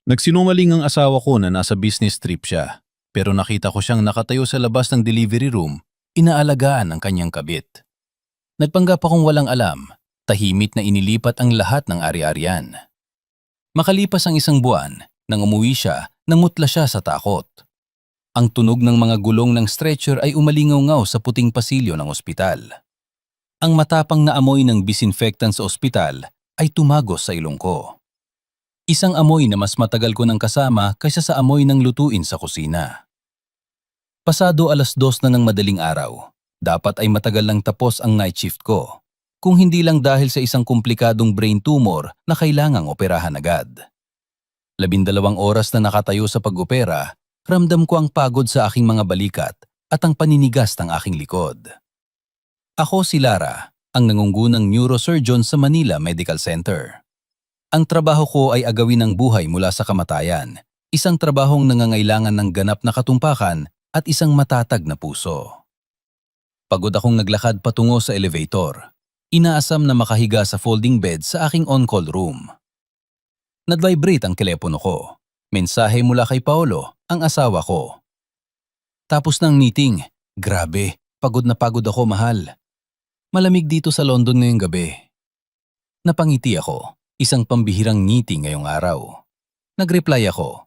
Nagsinungaling ang asawa ko na nasa business trip siya, pero nakita ko siyang nakatayo sa labas ng delivery room, inaalagaan ang kanyang kabit. Nagpanggap akong walang alam, tahimik na inilipat ang lahat ng ari-arian. Makalipas ang isang buwan, nang umuwi siya, namutla siya sa takot. Ang tunog ng mga gulong ng stretcher ay umalingaw-ngaw sa puting pasilyo ng ospital. Ang matapang na amoy ng disinfectant sa ospital ay tumagos sa ilong ko. Isang amoy na mas matagal ko nang kasama kaysa sa amoy ng lutuin sa kusina. Pasado 2:00 na ng madaling araw. Dapat ay matagal lang tapos ang night shift ko. Kung hindi lang dahil sa isang komplikadong brain tumor na kailangang operahan agad. 12 oras na nakatayo sa pag-opera, ramdam ko ang pagod sa aking mga balikat at ang paninigas ng aking likod. Ako si Lara, ang nangungunang neurosurgeon sa Manila Medical Center. Ang trabaho ko ay agawin ng buhay mula sa kamatayan, isang trabahong nangangailangan ng ganap na katumpakan at isang matatag na puso. Pagod akong naglakad patungo sa elevator. Inaasam na makahiga sa folding bed sa aking on-call room. Nag-vibrate ang telepono ko. Mensahe mula kay Paolo, ang asawa ko. Tapos ng meeting, grabe, pagod na pagod ako, mahal. Malamig dito sa London ngayong gabi. Napangiti ako. Isang pambihirang ngiti ngayong araw. Nag-reply ako.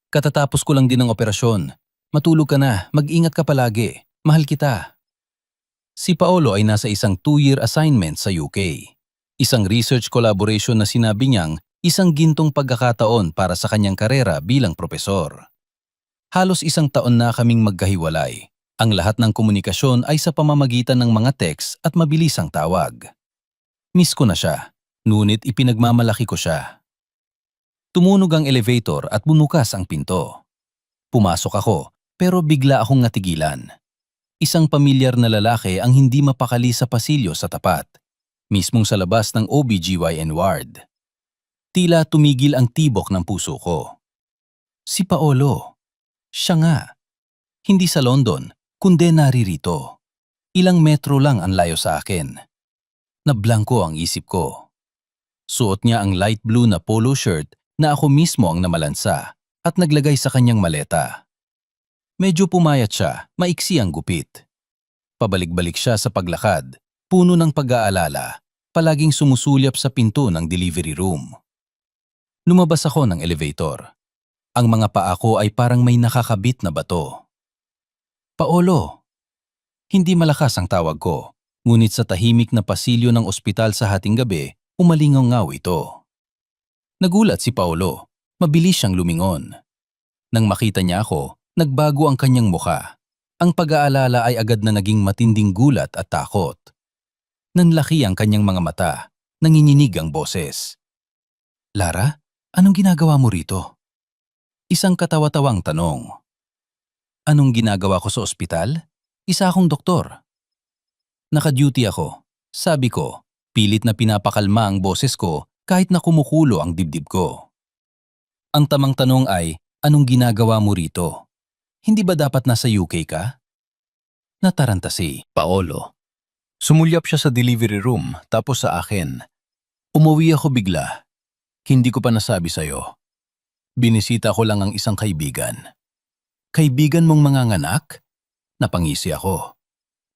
Katatapos ko lang din ng operasyon. Matulog ka na, mag-ingat ka palagi. Mahal kita. Si Paolo ay nasa isang 2-year assignment sa UK. Isang research collaboration na sinabi niyang isang gintong pagkakataon para sa kanyang karera bilang propesor. Halos 1 taon na kaming magkahiwalay. Ang lahat ng komunikasyon ay sa pamamagitan ng mga text at mabilisang tawag. Miss ko na siya. Ngunit ipinagmamalaki ko siya. Tumunog ang elevator at bumukas ang pinto. Pumasok ako, pero bigla akong natigilan. Isang pamilyar na lalaki ang hindi mapakali sa pasilyo sa tapat, mismong sa labas ng OBGYN ward. Tila tumigil ang tibok ng puso ko. Si Paolo. Siya nga. Hindi sa London, kundi naririto. Ilang metro lang ang layo sa akin. Nablangko ang isip ko. Suot niya ang light blue na polo shirt na ako mismo ang namalansa at naglagay sa kanyang maleta. Medyo pumayat siya, maiksi ang gupit. Pabalik-balik siya sa paglakad, puno ng pag-aalala, palaging sumusulyap sa pinto ng delivery room. Lumabas ako ng elevator. Ang mga paa ko ay parang may nakakabit na bato. Paolo! Hindi malakas ang tawag ko, ngunit sa tahimik na pasilyo ng ospital sa hating gabi, umalingaw-ngaw ito. Nagulat si Paolo. Mabilis siyang lumingon. Nang makita niya ako, nagbago ang kanyang muka. Ang pag-aalala ay agad na naging matinding gulat at takot. Nanlaki ang kanyang mga mata. Nanginginig ang boses. Lara, anong ginagawa mo rito? Isang katawa-tawang tanong. Anong ginagawa ko sa ospital? Isa akong doktor. Naka-duty ako. Sabi ko. Pilit na pinapakalma ang boses ko kahit na kumukulo ang dibdib ko. Ang tamang tanong ay, anong ginagawa mo rito? Hindi ba dapat nasa UK ka? Nataranta si Paolo. Sumulyap siya sa delivery room tapos sa akin. Umuwi ako bigla. Hindi ko pa nasabi sa'yo. Binisita ko lang ang isang kaibigan. Kaibigan mong manganganak? Napangisi ako.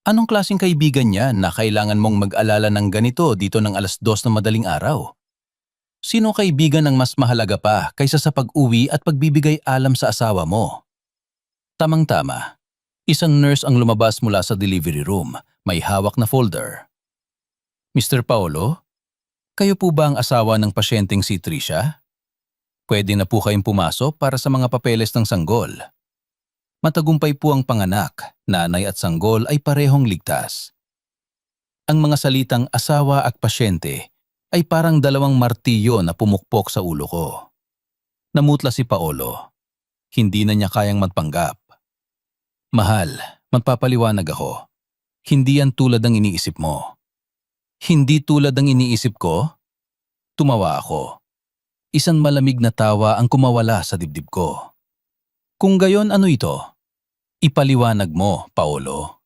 Anong klaseng kaibigan niya na kailangan mong mag-alala ng ganito dito ng 2:00 na madaling araw? Sino kaibigan ang mas mahalaga pa kaysa sa pag-uwi at pagbibigay alam sa asawa mo? Tamang-tama. Isang nurse ang lumabas mula sa delivery room, may hawak na folder. Mr. Paolo, kayo po ba ang asawa ng pasyenteng si Tricia? Pwede na po kayong pumasok para sa mga papeles ng sanggol. Matagumpay po ang panganak, nanay at sanggol ay parehong ligtas. Ang mga salitang asawa at pasyente ay parang 2 martilyo na pumukpok sa ulo ko. Namutla si Paolo. Hindi na niya kayang magpanggap. Mahal, magpapaliwanag ako. Hindi yan tulad ng iniisip mo. Hindi tulad ng iniisip ko? Tumawa ako. Isang malamig na tawa ang kumawala sa dibdib ko. Kung gayon, ano ito? Ipaliwanag mo, Paolo.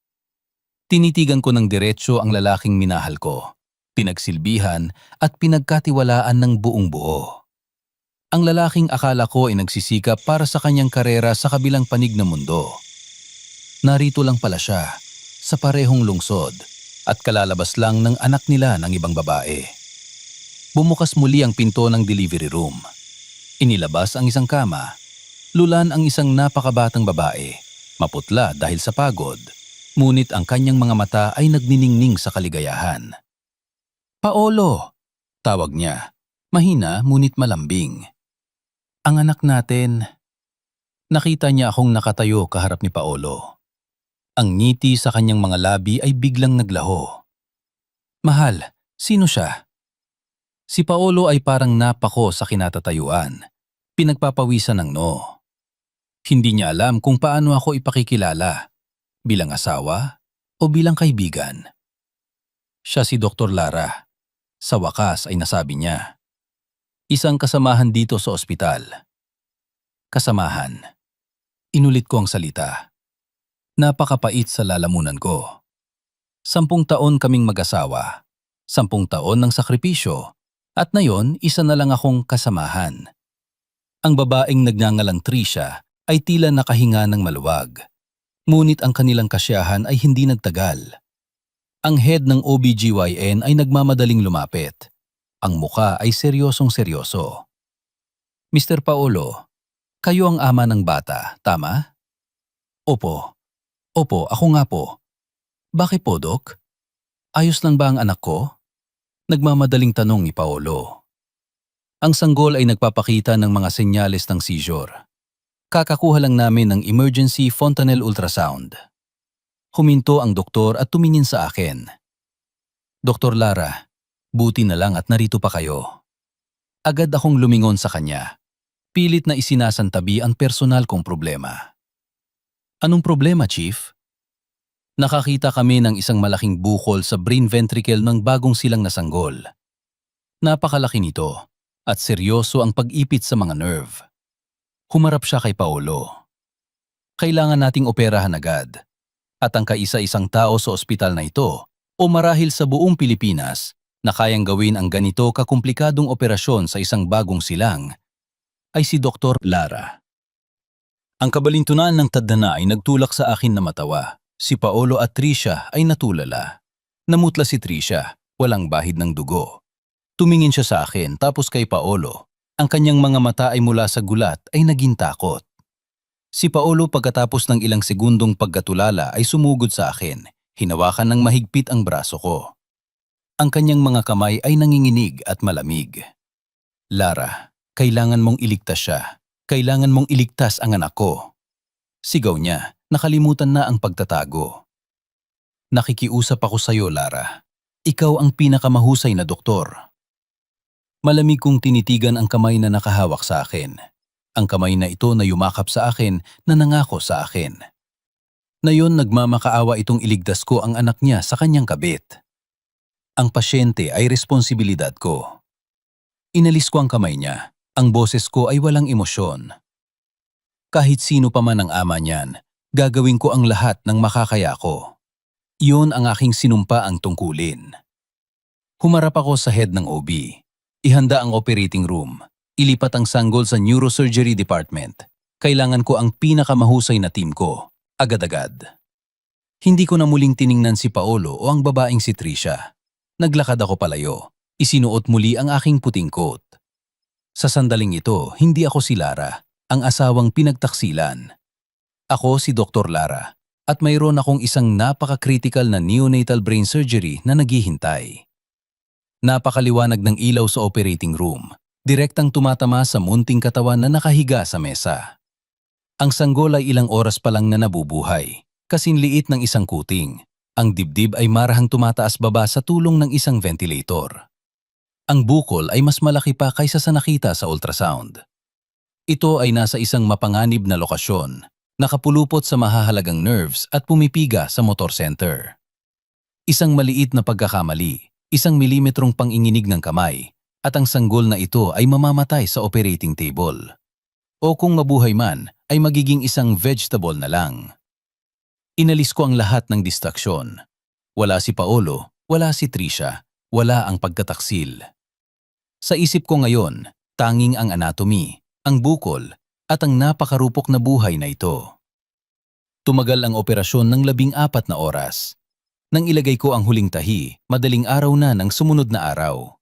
Tinitigan ko ng diretso ang lalaking minahal ko, pinagsilbihan at pinagkatiwalaan ng buong buo. Ang lalaking akala ko ay nagsisikap para sa kanyang karera sa kabilang panig ng mundo. Narito lang pala siya, sa parehong lungsod, at kalalabas lang ng anak nila ng ibang babae. Bumukas muli ang pinto ng delivery room. Inilabas ang isang kama. Lulan ang isang napakabatang babae, maputla dahil sa pagod, ngunit ang kanyang mga mata ay nagniningning sa kaligayahan. Paolo! Tawag niya, mahina ngunit malambing. Ang anak natin. Nakita niya akong nakatayo kaharap ni Paolo. Ang ngiti sa kanyang mga labi ay biglang naglaho. Mahal, sino siya? Si Paolo ay parang napako sa kinatatayuan. Pinagpapawisan ng noo. Hindi niya alam kung paano ako ipakikilala, bilang asawa o bilang kaibigan. Siya si Dr. Lara. Sa wakas ay nasabi niya. Isang kasamahan dito sa ospital. Kasamahan. Inulit ko ang salita. Napakapait sa lalamunan ko. 10 taon kaming mag-asawa. 10 taon ng sakripisyo. At ngayon, isa na lang akong kasamahan. Ang babaeng nagngangalang Tricia ay tila nakahinga ng maluwag. Ngunit ang kanilang kasiyahan ay hindi nagtagal. Ang head ng OBGYN ay nagmamadaling lumapit. Ang muka ay seryosong-seryoso. Mr. Paolo, kayo ang ama ng bata, tama? Opo. Opo, ako nga po. Bakit po, Dok? Ayos lang ba ang anak ko? Nagmamadaling tanong ni Paolo. Ang sanggol ay nagpapakita ng mga senyales ng seizure. Kakakuha lang namin ng emergency fontanelle ultrasound. Huminto ang doktor at tumingin sa akin. Dr. Lara, buti na lang at narito pa kayo. Agad akong lumingon sa kanya. Pilit na isinasantabi ang personal kong problema. Anong problema, Chief? Nakakita kami ng isang malaking bukol sa brain ventricle ng bagong silang na sanggol. Napakalaki nito at seryoso ang pag-ipit sa mga nerve. Humarap siya kay Paolo. Kailangan nating operahan agad. At ang kaisa-isang tao sa ospital na ito o marahil sa buong Pilipinas na kayang gawin ang ganito kakumplikadong operasyon sa isang bagong silang ay si Dr. Lara. Ang kabalintunan ng tadhana ay nagtulak sa akin na matawa. Si Paolo at Tricia ay natulala. Namutla si Tricia, walang bahid ng dugo. Tumingin siya sa akin tapos kay Paolo. Ang kanyang mga mata ay mula sa gulat ay naging takot. Si Paolo pagkatapos ng ilang segundong pagkatulala ay sumugod sa akin. Hinawakan ng mahigpit ang braso ko. Ang kanyang mga kamay ay nanginginig at malamig. Lara, kailangan mong iligtas siya. Kailangan mong iligtas ang anak ko. Sigaw niya, nakalimutan na ang pagtatago. Nakikiusap ako sa iyo, Lara. Ikaw ang pinakamahusay na doktor. Malamig kong tinitigan ang kamay na nakahawak sa akin. Ang kamay na ito na yumakap sa akin na nangako sa akin. Nayon nagmamakaawa itong iligtas ko ang anak niya sa kanyang kabit. Ang pasyente ay responsibilidad ko. Inalis ko ang kamay niya. Ang boses ko ay walang emosyon. Kahit sino pa man ang ama niyan, gagawin ko ang lahat ng makakaya ko. Iyon ang aking sinumpaang tungkulin. Humarap ako sa head ng OB. Ihanda ang operating room. Ilipat ang sanggol sa neurosurgery department. Kailangan ko ang pinakamahusay na team ko. Agad-agad. Hindi ko na muling tiningnan si Paolo o ang babaeng si Tricia. Naglakad ako palayo. Isinuot muli ang aking puting coat. Sa sandaling ito, hindi ako si Lara, ang asawang pinagtaksilan. Ako si Dr. Lara at mayroon akong isang napaka-critical na neonatal brain surgery na naghihintay. Napakaliwanag ng ilaw sa operating room. Direktang tumatama sa munting katawan na nakahiga sa mesa. Ang sanggol ay ilang oras pa lang na nabubuhay, kasing liit ng isang kuting. Ang dibdib ay marahang tumataas baba sa tulong ng isang ventilator. Ang bukol ay mas malaki pa kaysa sa nakita sa ultrasound. Ito ay nasa isang mapanganib na lokasyon, nakapulupot sa mahahalagang nerves at pumipiga sa motor center. Isang maliit na pagkakamali, 1 milimetrong panginginig ng kamay, at ang sanggol na ito ay mamamatay sa operating table. O kung mabuhay man, ay magiging isang vegetable na lang. Inalis ko ang lahat ng distraksyon. Wala si Paolo, wala si Tricia, wala ang pagtataksil. Sa isip ko ngayon, tanging ang anatomy, ang bukol, at ang napakarupok na buhay na ito. Tumagal ang operasyon ng 14 na oras. Nang ilagay ko ang huling tahi, madaling araw na ng sumunod na araw.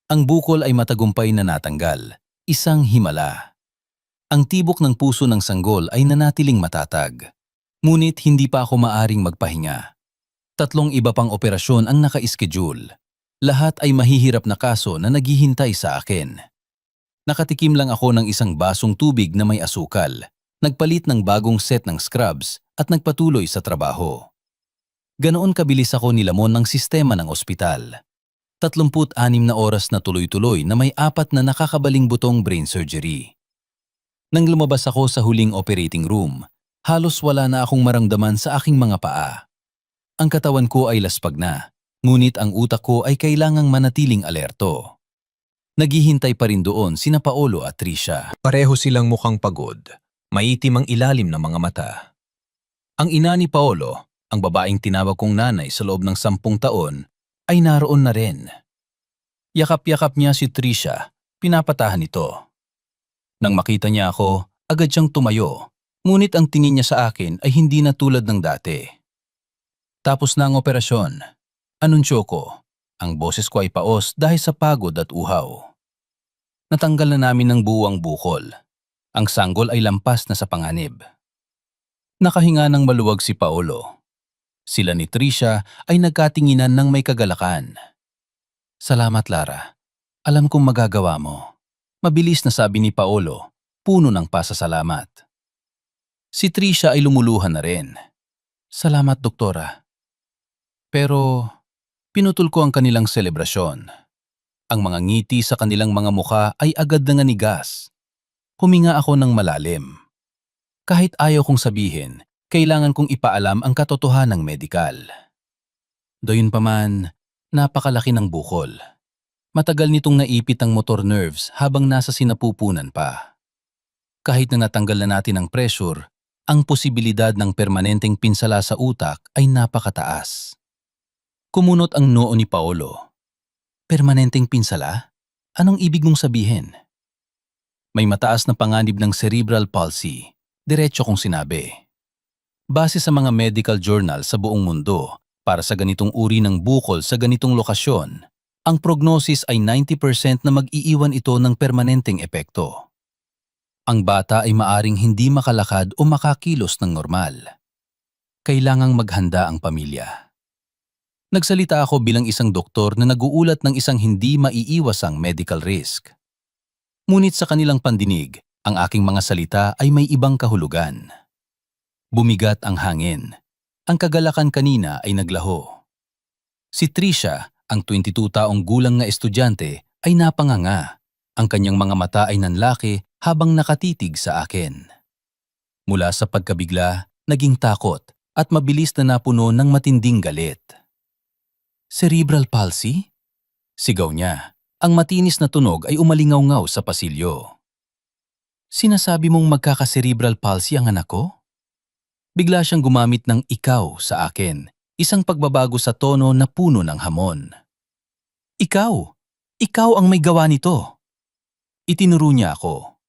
Ang bukol ay matagumpay na natanggal, isang himala. Ang tibok ng puso ng sanggol ay nanatiling matatag. Ngunit hindi pa ako maaring magpahinga. 3 iba pang operasyon ang naka-schedule. Lahat ay mahihirap na kaso na naghihintay sa akin. Nakatikim lang ako ng isang basong tubig na may asukal, nagpalit ng bagong set ng scrubs at nagpatuloy sa trabaho. Ganoon kabilis ako nilamon ng sistema ng ospital. 36 na oras na tuloy-tuloy na may 4 na nakakabaling butong brain surgery. Nang lumabas ako sa huling operating room, halos wala na akong maramdaman sa aking mga paa. Ang katawan ko ay laspag na, ngunit ang utak ko ay kailangang manatiling alerto. Naghihintay pa rin doon sina Paolo at Tricia. Pareho silang mukhang pagod. Maitim ang ilalim ng mga mata. Ang ina ni Paolo, ang babaeng tinawag kong nanay sa loob ng 10 taon, ay naroon na rin. Yakap-yakap niya si Tricia, pinapatahan ito. Nang makita niya ako, agad siyang tumayo, ngunit ang tingin niya sa akin ay hindi na tulad ng dati. Tapos na ang operasyon. Anunsyo ko. Ang boses ko ay paos dahil sa pagod at uhaw. Natanggal na namin ng buwang bukol. Ang sanggol ay lampas na sa panganib. Nakahinga ng maluwag si Paolo. Sila ni Tricia ay nagkatinginan ng may kagalakan. Salamat, Lara. Alam kong magagawa mo. Mabilis na sabi ni Paolo, puno ng pasasalamat. Si Tricia ay lumuluhan na rin. Salamat, doktora. Pero pinutol ko ang kanilang selebrasyon. Ang mga ngiti sa kanilang mga mukha ay agad na nganigas. Huminga ako ng malalim. Kahit ayaw kong sabihin, kailangan kong ipaalam ang katotohanang medikal. Gayunpaman, napakalaki ng bukol. Matagal nitong naipit ang motor nerves habang nasa sinapupunan pa. Kahit na natanggal na natin ang pressure, ang posibilidad ng permanenteng pinsala sa utak ay napakataas. Kumunot ang noo ni Paolo. Permanenteng pinsala? Anong ibig mong sabihin? May mataas na panganib ng cerebral palsy, diretso kong sinabi. Base sa mga medical journal sa buong mundo, para sa ganitong uri ng bukol sa ganitong lokasyon, ang prognosis ay 90% na mag-iiwan ito ng permanenteng epekto. Ang bata ay maaring hindi makalakad o makakilos ng normal. Kailangang maghanda ang pamilya. Nagsalita ako bilang isang doktor na naguulat ng isang hindi maiiwasang medical risk. Ngunit sa kanilang pandinig, ang aking mga salita ay may ibang kahulugan. Bumigat ang hangin. Ang kagalakan kanina ay naglaho. Si Tricia, ang 22 taong gulang na estudyante, ay napanganga. Ang kanyang mga mata ay nanlaki habang nakatitig sa akin. Mula sa pagkabigla, naging takot at mabilis na napuno ng matinding galit. Cerebral palsy? Sigaw niya. Ang matinis na tunog ay umalingaw-ngaw sa pasilyo. Sinasabi mong magkaka-cerebral palsy ang anak ko? Bigla siyang gumamit ng ikaw sa akin, isang pagbabago sa tono na puno ng hamon. Ikaw! Ikaw ang may gawa nito! Itinuro niya ako.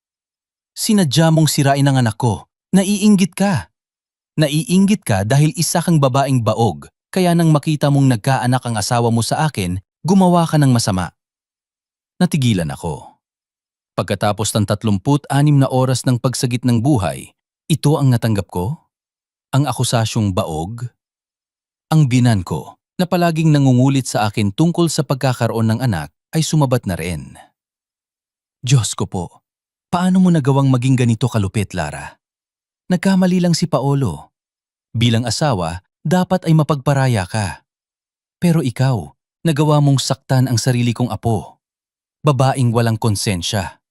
Sinadya mong sirain ang anak ko. Naiinggit ka. Naiinggit ka dahil isa kang babaeng baog, kaya nang makita mong nagkaanak ang asawa mo sa akin, gumawa ka ng masama. Natigilan ako. Pagkatapos ng 36 na oras ng pagsagit ng buhay, ito ang natanggap ko? Ang akusasyong baog? Ang binan ko, na palaging nangungulit sa akin tungkol sa pagkakaroon ng anak, ay sumabat na rin. Diyos ko po, paano mo nagawang maging ganito kalupit, Lara? Nagkamali lang si Paolo. Bilang asawa, dapat ay mapagparaya ka. Pero ikaw, nagawa mong saktan ang sarili kong apo. Babaeng walang konsensya.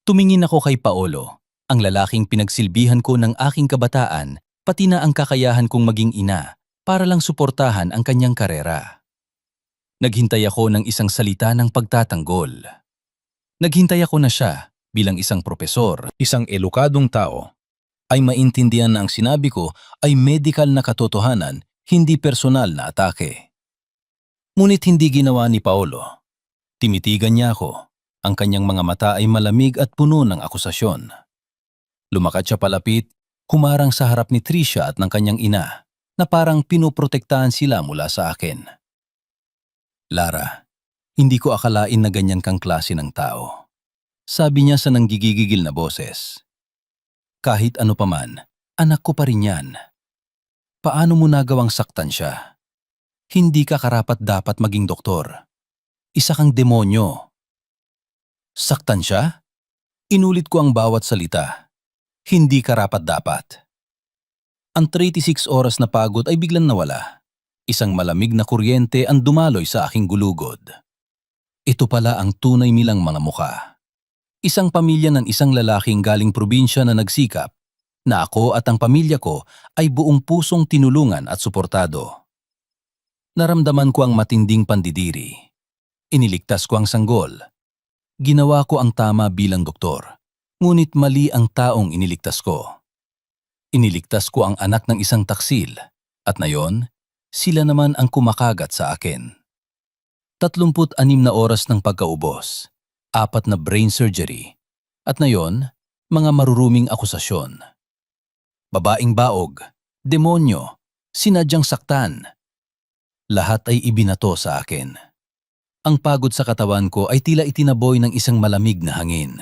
Tumingin ako kay Paolo, ang lalaking pinagsilbihan ko ng aking kabataan, pati na ang kakayahan kong maging ina para lang suportahan ang kanyang karera. Naghintay ako ng isang salita ng pagtatanggol. Naghintay ako na siya bilang isang propesor, isang edukadong tao, ay maintindihan na ang sinabi ko ay medical na katotohanan, hindi personal na atake. Ngunit hindi ginawa ni Paolo. Timitigan niya ako. Ang kanyang mga mata ay malamig at puno ng akusasyon. Lumakad siya palapit, humarang sa harap ni Tricia at ng kanyang ina na parang pinoprotektahan sila mula sa akin. Lara, hindi ko akalain na ganyan kang klase ng tao. Sabi niya sa nanggigigigil na boses. Kahit ano paman, anak ko pa rin yan. Paano mo nagawang saktan siya? Hindi ka karapat dapat maging doktor. Isa kang demonyo. Saktan siya? Inulit ko ang bawat salita. Hindi karapat dapat. Ang 36 oras na pagod ay biglang nawala. Isang malamig na kuryente ang dumaloy sa aking gulugod. Ito pala ang tunay nilang mga mukha. Isang pamilya ng isang lalaking galing probinsya na nagsikap, na ako at ang pamilya ko ay buong pusong tinulungan at suportado. Naramdaman ko ang matinding pandidiri. Iniligtas ko ang sanggol. Ginawa ko ang tama bilang doktor, ngunit mali ang taong iniligtas ko. Iniligtas ko ang anak ng isang taksil, at ngayon, sila naman ang kumakagat sa akin. 36 na oras ng pagkaubos, 4 na brain surgery, at ngayon, mga maruruming akusasyon. Babaeng baog, demonyo, sinadyang saktan. Lahat ay ibinato sa akin. Ang pagod sa katawan ko ay tila itinaboy ng isang malamig na hangin.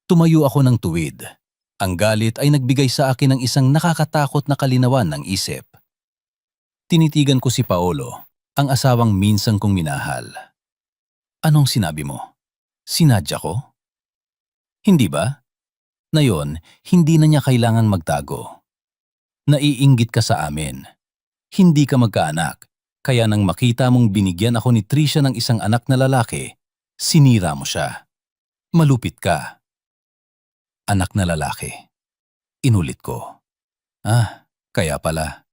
Tumayo ako ng tuwid. Ang galit ay nagbigay sa akin ng isang nakakatakot na kalinawan ng isip. Tinitigan ko si Paolo, ang asawang minsan kong minahal. Anong sinabi mo? Sinadya ko? Hindi ba? Ngayon, hindi na niya kailangan magtago. Naiinggit ka sa amin. Hindi ka magkaanak, kaya nang makita mong binigyan ako ni Tricia ng isang anak na lalaki, sinira mo siya. Malupit ka. Anak na lalaki. Inulit ko. Kaya pala.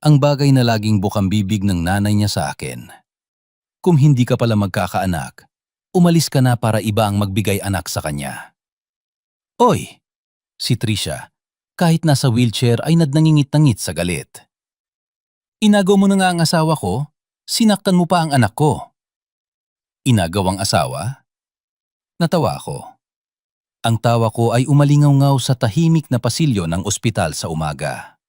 Ang bagay na laging bukang bibig ng nanay niya sa akin. Kung hindi ka pala magkakaanak, umalis ka na para iba ang magbigay anak sa kanya. Oy! Si Tricia, kahit nasa wheelchair ay nadnangingit-ngit sa galit. Inagaw mo na nga ang asawa ko, sinaktan mo pa ang anak ko. Inagawang asawa? Natawa ako. Ang tawa ko ay umalingaw-ngaw sa tahimik na pasilyo ng ospital sa umaga.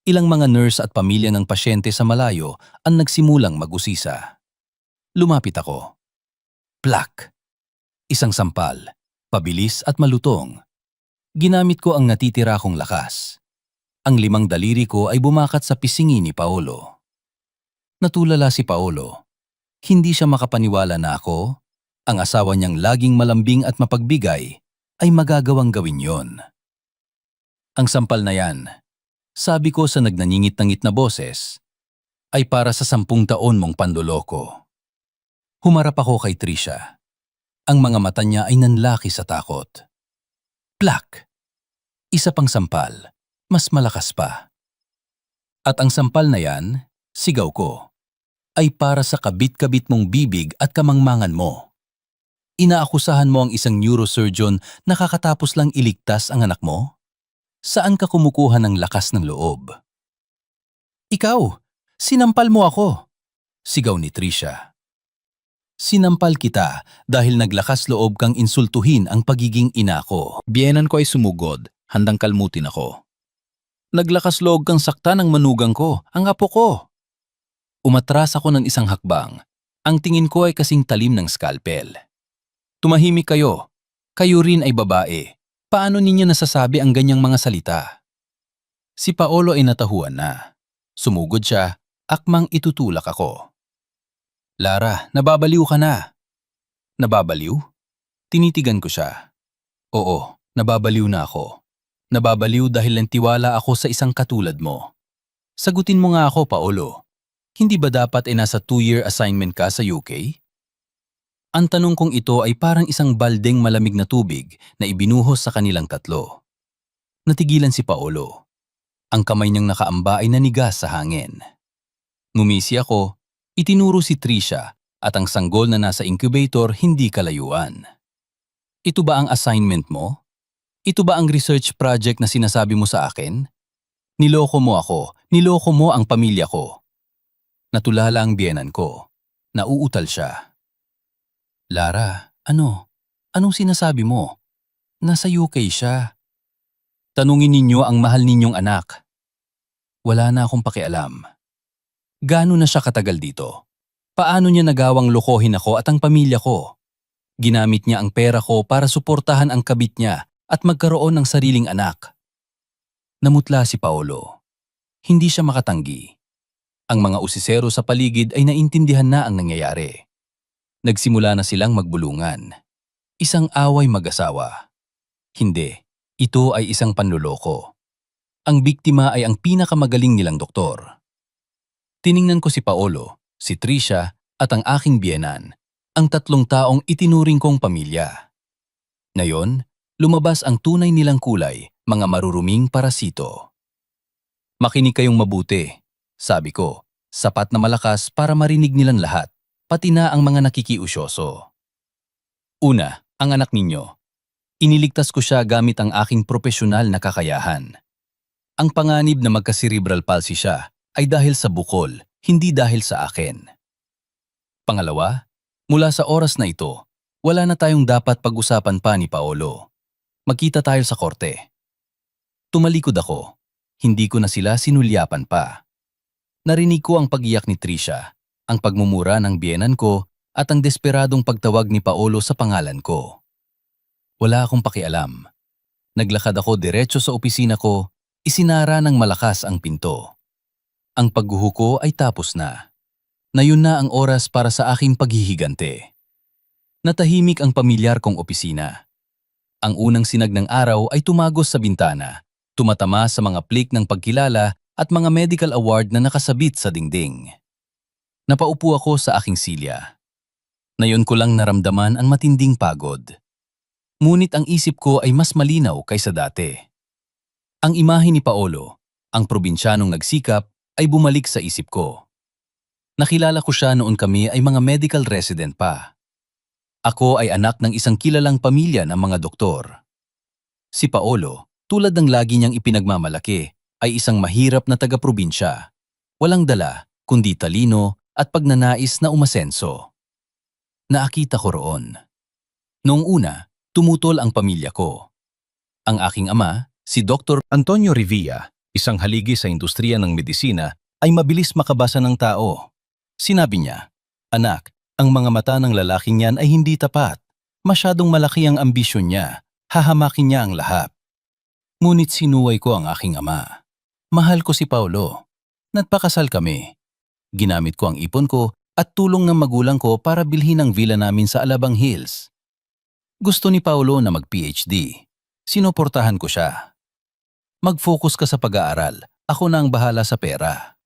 Ilang mga nurse at pamilya ng pasyente sa malayo ang nagsimulang mag-usisa. Lumapit ako. Plak! Isang sampal, pabilis at malutong. Ginamit ko ang natitira kong lakas. Ang 5 daliri ko ay bumakat sa pisingi ni Paolo. Natulala si Paolo. Hindi siya makapaniwala na ako, ang asawa niyang laging malambing at mapagbigay, ay magagawang gawin yon. Ang sampal na yan, sabi ko sa nagnaningit-nangit na boses, ay para sa 10 taon mong pandoloko. Humarap ako kay Tricia. Ang mga mata niya ay nanlaki sa takot. Plak! Isa pang sampal, mas malakas pa. At ang sampal na yan, sigaw ko, ay para sa kabit-kabit mong bibig at kamangmangan mo. Inaakusahan mo ang isang neurosurgeon na kakatapos lang iligtas ang anak mo? Saan ka kumukuha ng lakas ng loob? Ikaw, sinampal mo ako, sigaw ni Tricia. Sinampal kita dahil naglakas loob kang insultuhin ang pagiging ina ko. Biyenan ko ay sumugod, handang kalmutin ako. Naglakas loob kang saktan ng manugang ko, ang apo ko. Umatras ako ng isang hakbang. Ang tingin ko ay kasing talim ng skalpel. Tumahimik kayo. Kayo rin ay babae. Paano ninyo nasasabi ang ganyang mga salita? Si Paolo ay natahuan na. Sumugod siya, akmang itutulak ako. Lara, nababaliw ka na. Nababaliw? Tinitigan ko siya. Oo, nababaliw na ako. Nababaliw dahil nagtiwala ako sa isang katulad mo. Sagutin mo nga ako, Paolo. Hindi ba dapat ay nasa 2-year assignment ka sa UK? Ang tanong kong ito ay parang isang baldeng malamig na tubig na ibinuhos sa kanilang tatlo. Natigilan si Paolo. Ang kamay niyang nakaamba ay nanigas sa hangin. Ngumisi ako, itinuro si Tricia at ang sanggol na nasa incubator hindi kalayuan. Ito ba ang assignment mo? Ito ba ang research project na sinasabi mo sa akin? Niloko mo ako, niloko mo ang pamilya ko. Natulala ang biyenan ko. Nauutal siya. Lara, Ano? Anong sinasabi mo? Nasa UK siya. Tanungin ninyo ang mahal ninyong anak. Wala na akong pakialam. Gaano na siya katagal dito? Paano niya nagawang lokohin ako at ang pamilya ko? Ginamit niya ang pera ko para suportahan ang kabit niya at magkaroon ng sariling anak. Namutla si Paolo. Hindi siya makatanggi. Ang mga usisero sa paligid ay naintindihan na ang nangyayari. Nagsimula na silang magbulungan. Isang away mag-asawa. Hindi, ito ay isang panloloko. Ang biktima ay ang pinakamagaling nilang doktor. Tiningnan ko si Paolo, si Tricia at ang aking biyenan, ang 3 taong itinuring kong pamilya. Ngayon, lumabas ang tunay nilang kulay, mga maruruming parasito. Makinig kayong mabuti, sabi ko, sapat na malakas para marinig nilang lahat, pati na ang mga nakikiusyoso. Una, ang anak ninyo. Iniligtas ko siya gamit ang aking propesyonal na kakayahan. Ang panganib na magka-cerebral palsy siya ay dahil sa bukol, hindi dahil sa akin. Pangalawa, mula sa oras na ito, wala na tayong dapat pag-usapan pa ni Paolo. Magkita tayo sa korte. Tumalikod ako. Hindi ko na sila sinulyapan pa. Narinig ko ang pag-iyak ni Tricia, ang pagmumura ng biyenan ko at ang desperadong pagtawag ni Paolo sa pangalan ko. Wala akong pakialam. Naglakad ako diretso sa opisina ko, isinara ng malakas ang pinto. Ang paghuhuko ay tapos na. Nayon na ang oras para sa aking paghihigante. Natahimik ang pamilyar kong opisina. Ang unang sinag ng araw ay tumagos sa bintana, tumatama sa mga plik ng pagkilala at mga medical award na nakasabit sa dingding. Napaupo ako sa aking silya. Nayon ko lang naramdaman ang matinding pagod. Ngunit ang isip ko ay mas malinaw kaysa dati. Ang imahe ni Paolo, ang probinsyanong nagsikap, ay bumalik sa isip ko. Nakilala ko siya noon kami ay mga medical resident pa. Ako ay anak ng isang kilalang pamilya ng mga doktor. Si Paolo, tulad ng lagi niyang ipinagmamalaki, ay isang mahirap na taga-probinsya. Walang dala, kundi talino at pagnanais na umasenso. Nakita ko roon. Noong una, tumutol ang pamilya ko. Ang aking ama, si Dr. Antonio Revilla, isang haligi sa industriya ng medisina, ay mabilis makabasa ng tao. Sinabi niya, "Anak, ang mga mata ng lalaking yan ay hindi tapat. Masyadong malaki ang ambisyon niya. Hahamakin niya ang lahat." Ngunit sinuway ko ang aking ama. Mahal ko si Paolo. Nagpakasal kami. Ginamit ko ang ipon ko at tulong ng magulang ko para bilhin ang villa namin sa Alabang Hills. Gusto ni Paolo na mag-PhD. Sinuportahan ko siya. "Mag-focus ka sa pag-aaral. Ako na ang bahala sa pera."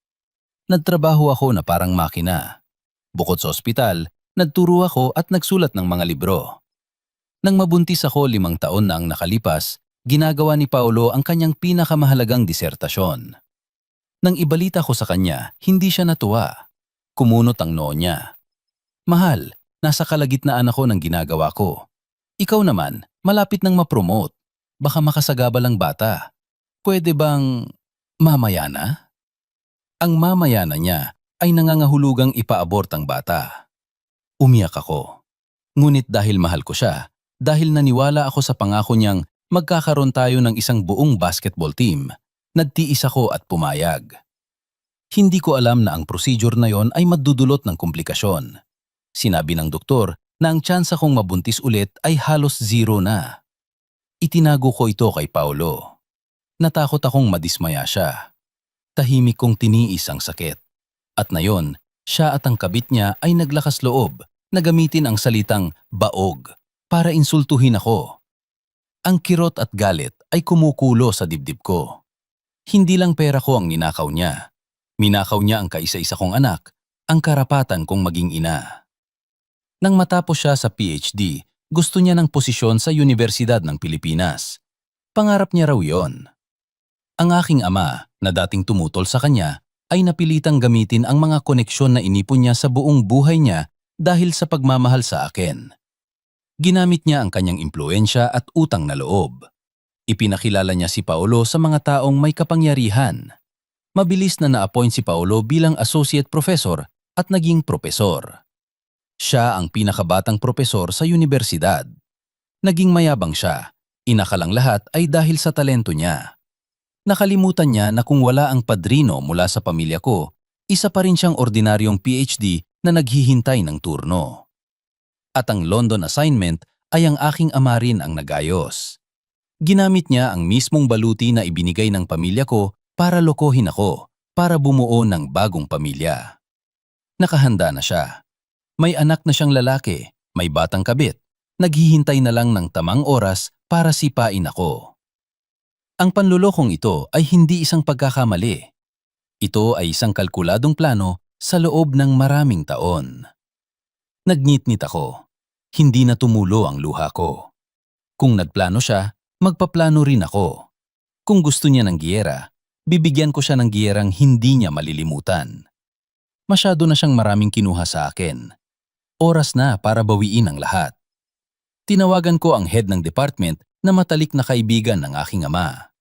Nagtrabaho ako na parang makina. Bukod sa ospital, nagturo ako at nagsulat ng mga libro. Nang mabuntis ako 5 taon na ang nakalipas, ginagawa ni Paolo ang kanyang pinakamahalagang disertasyon. Nang ibalita ko sa kanya, hindi siya natuwa. Kumunot ang noo niya. "Mahal, nasa kalagitnaan ako ng ginagawa ko. Ikaw naman, malapit nang ma-promote. Baka makasagabal ang bata. Pwede bang mamaya na?" Ang mamaya na niya ay nangangahulugang ipaabort ang bata. Umiyak ako. Ngunit dahil mahal ko siya, dahil naniwala ako sa pangako niyang magkakaroon tayo ng isang buong basketball team, nagtiis ako at pumayag. Hindi ko alam na ang procedure na yon ay madudulot ng komplikasyon. Sinabi ng doktor na ang tsansa kong mabuntis ulit ay halos 0 na. Itinago ko ito kay Paolo. Natakot akong madismaya siya. Tahimik kong tiniis ang sakit. At nayon, siya at ang kabit niya ay naglakas loob na gamitin ang salitang baog para insultuhin ako. Ang kirot at galit ay kumukulo sa dibdib ko. Hindi lang pera ko ang ninakaw niya. Minakaw niya ang kaisa-isa kong anak, ang karapatan kong maging ina. Nang matapos siya sa PhD, gusto niya ng posisyon sa Universidad ng Pilipinas. Pangarap niya raw yon. Ang aking ama, na dating tumutol sa kanya, ay napilitang gamitin ang mga koneksyon na inipon niya sa buong buhay niya dahil sa pagmamahal sa akin. Ginamit niya ang kanyang impluensya at utang na loob. Ipinakilala niya si Paolo sa mga taong may kapangyarihan. Mabilis na na-appoint si Paolo bilang associate professor at naging propesor. Siya ang pinakabatang propesor sa universidad. Naging mayabang siya. Inakalang lahat ay dahil sa talento niya. Nakalimutan niya na kung wala ang padrino mula sa pamilya ko, isa pa rin siyang ordinaryong PhD na naghihintay ng turno. At ang London assignment ay ang aking ama rin ang nagayos. Ginamit niya ang mismong baluti na ibinigay ng pamilya ko para lokohin ako, para bumuo ng bagong pamilya. Nakahanda na siya. May anak na siyang lalaki, may batang kabit. Naghihintay na lang ng tamang oras para sipain ako. Ang panlulokong ito ay hindi isang pagkakamali. Ito ay isang kalkuladong plano sa loob ng maraming taon. Nagnitnit ako. Hindi na tumulo ang luha ko. Kung nagplano siya, magpaplano rin ako. Kung gusto niya ng giyera, bibigyan ko siya ng giyerang hindi niya malilimutan. Masyado na siyang maraming kinuha sa akin. Oras na para bawiin ang lahat. Tinawagan ko ang head ng department na matalik na kaibigan ng aking ama.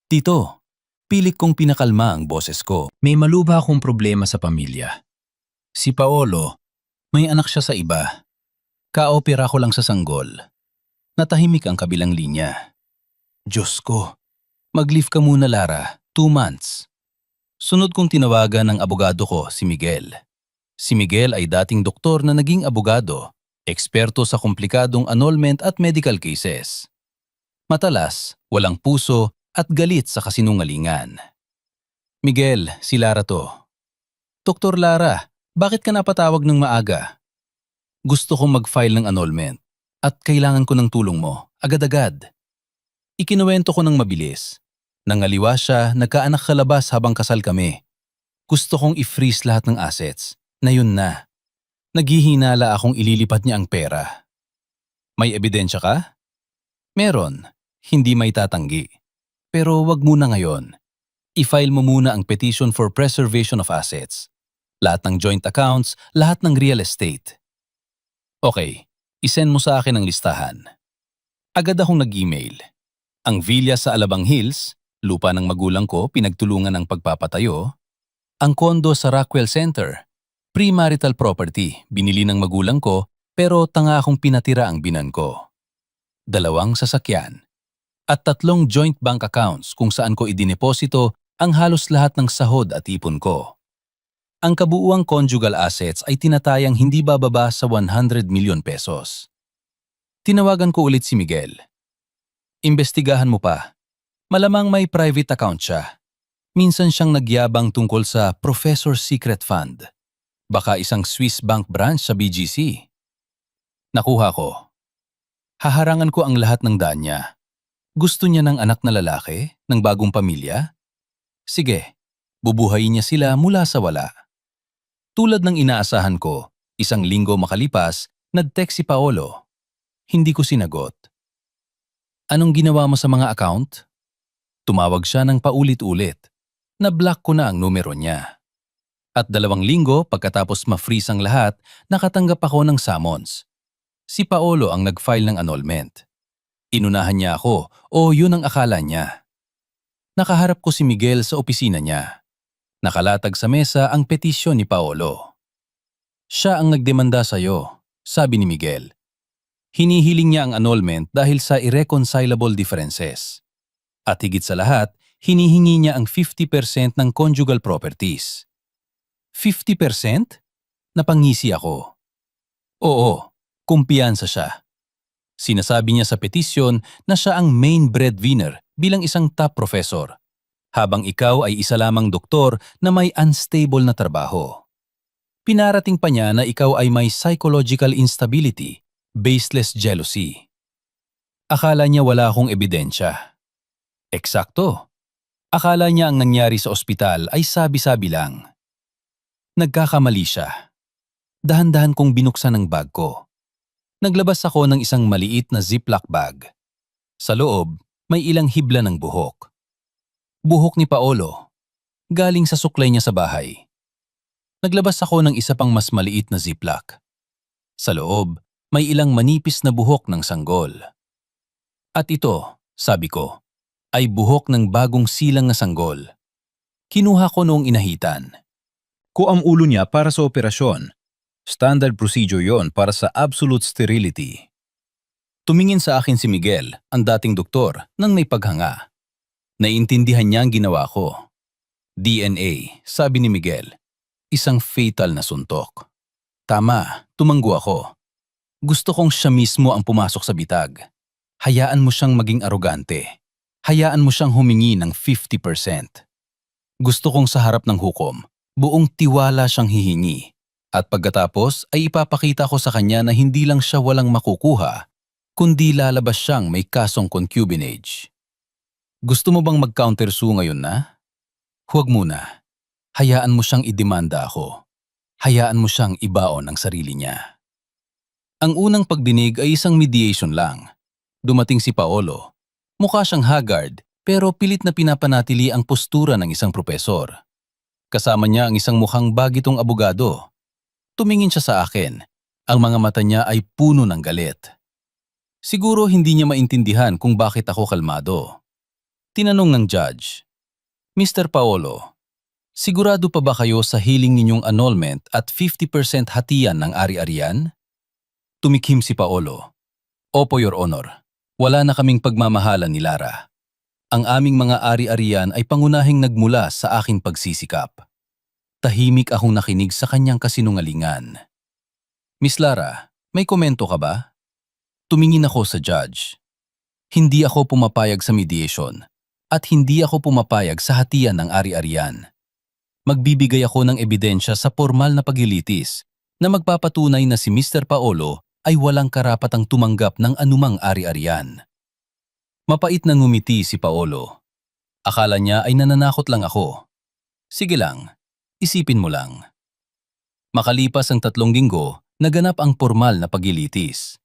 Tito, pilit kong pinakalma ang boses ko. May maluba akong problema sa pamilya. Si Paolo, may anak siya sa iba. Kaopera ko lang sa sanggol. Natahimik ang kabilang linya. Diyos ko, mag-leave ka muna Lara, 2 months. Sunod kong tinawagan ng abogado ko, si Miguel. Si Miguel ay dating doktor na naging abogado, eksperto sa komplikadong annulment at medical cases. Matalas, walang puso at galit sa kasinungalingan. Miguel, si Lara to. Doktor Lara, bakit ka napatawag ng maaga? Gusto kong mag-file ng annulment at kailangan ko ng tulong mo, agad-agad. Ikinuwento ko ng mabilis. Nangaliwa siya, nagkaanak kalabas habang kasal kami. Gusto kong i-freeze lahat ng assets, na yun na. Naghihinala akong ililipat niya ang pera. May ebidensya ka? Meron, hindi may tatanggi. Pero wag muna ngayon. I-file mo muna ang petition for preservation of assets. Lahat ng joint accounts, lahat ng real estate. Okay, isend mo sa akin ang listahan. Agad akong nag-email. Ang villa sa Alabang Hills, lupa ng magulang ko pinagtulungan ng pagpapatayo. Ang kondo sa Rockwell Center, pre-marital property, binili ng magulang ko pero tanga akong pinatira ang binan ko. 2 sasakyan. At 3 joint bank accounts kung saan ko idineposito ang halos lahat ng sahod at ipon ko. Ang kabuuang conjugal assets ay tinatayang hindi bababa sa 100 milyon pesos. Tinawagan ko ulit si Miguel. Imbestigahan mo pa. Malamang may private account siya. Minsan siyang nagyabang tungkol sa Professor's Secret Fund. Baka isang Swiss bank branch sa BGC. Nakuha ko. Haharangan ko ang lahat ng daan niya. Gusto niya ng anak na lalaki, ng bagong pamilya? Sige, bubuhayin niya sila mula sa wala. Tulad ng inaasahan ko, 1 linggo makalipas, nag-text si Paolo. Hindi ko sinagot. Anong ginawa mo sa mga account? Tumawag siya ng paulit-ulit. Na-block ko na ang numero niya. At 2 linggo pagkatapos ma-freeze ang lahat, nakatanggap ako ng summons. Si Paolo ang nag-file ng annulment. Inunahan niya ako o yun ang akala niya. Nakaharap ko si Miguel sa opisina niya. Nakalatag sa mesa ang petisyon ni Paolo. Siya ang nagdemanda sa'yo, sabi ni Miguel. Hinihiling niya ang annulment dahil sa irreconcilable differences. At higit sa lahat, hinihingi niya ang 50% ng conjugal properties. 50%? Napangisi ako. Oo, kumpiyansa siya. Sinasabi niya sa petisyon na siya ang main breadwinner bilang isang top professor, habang ikaw ay isa lamang doktor na may unstable na trabaho. Pinarating pa niya na ikaw ay may psychological instability, baseless jealousy. Akala niya wala akong ebidensya. Eksakto. Akala niya ang nangyari sa ospital ay sabi-sabi lang. Nagkakamali siya. Dahan-dahan kong binuksan ang bag ko. Naglabas ako ng isang maliit na ziplock bag. Sa loob, may ilang hibla ng buhok. Buhok ni Paolo. Galing sa suklay niya sa bahay. Naglabas ako ng isa pang mas maliit na ziplock. Sa loob, may ilang manipis na buhok ng sanggol. At ito, sabi ko, ay buhok ng bagong silang na sanggol. Kinuha ko noong inahitan. Ko ang ulo niya para sa operasyon. Standard procedure yon para sa absolute sterility. Tumingin sa akin si Miguel, ang dating doktor, nang may paghanga. Naiintindihan niya ang ginawa ko. DNA, sabi ni Miguel. Isang fatal na suntok. Tama, tumanggo ako. Gusto kong siya mismo ang pumasok sa bitag. Hayaan mo siyang maging arogante. Hayaan mo siyang humingi ng 50%. Gusto kong sa harap ng hukom, buong tiwala siyang hihingi. At pagkatapos ay ipapakita ko sa kanya na hindi lang siya walang makukuha, kundi lalabas siyang may kasong concubinage. Gusto mo bang mag-countersue ngayon na? Huwag muna. Hayaan mo siyang idemanda ako. Hayaan mo siyang ibaon ang sarili niya. Ang unang pagdinig ay isang mediation lang. Dumating si Paolo. Mukha siyang haggard pero pilit na pinapanatili ang postura ng isang propesor. Kasama niya ang isang mukhang bagitong abogado. Tumingin siya sa akin. Ang mga mata niya ay puno ng galit. Siguro hindi niya maintindihan kung bakit ako kalmado. Tinanong ng judge, Mr. Paolo, sigurado pa ba kayo sa hiling ninyong annulment at 50% hatian ng ari-arian? Tumikhim si Paolo. Opo, Your Honor. Wala na kaming pagmamahalan ni Lara. Ang aming mga ari-arian ay pangunahing nagmula sa aking pagsisikap. Tahimik akong nakinig sa kanyang kasinungalingan. Miss Lara, may komento ka ba? Tumingin ako sa judge. Hindi ako pumapayag sa mediation at hindi ako pumapayag sa hatian ng ari-arian. Magbibigay ako ng ebidensya sa formal na paglilitis na magpapatunay na si Mr. Paolo ay walang karapatang tumanggap ng anumang ari-arian. Mapait na ngumiti si Paolo. Akala niya ay nananakot lang ako. Sige lang, isipin mo lang. Makalipas ang 3 linggo, naganap ang formal na paglilitis.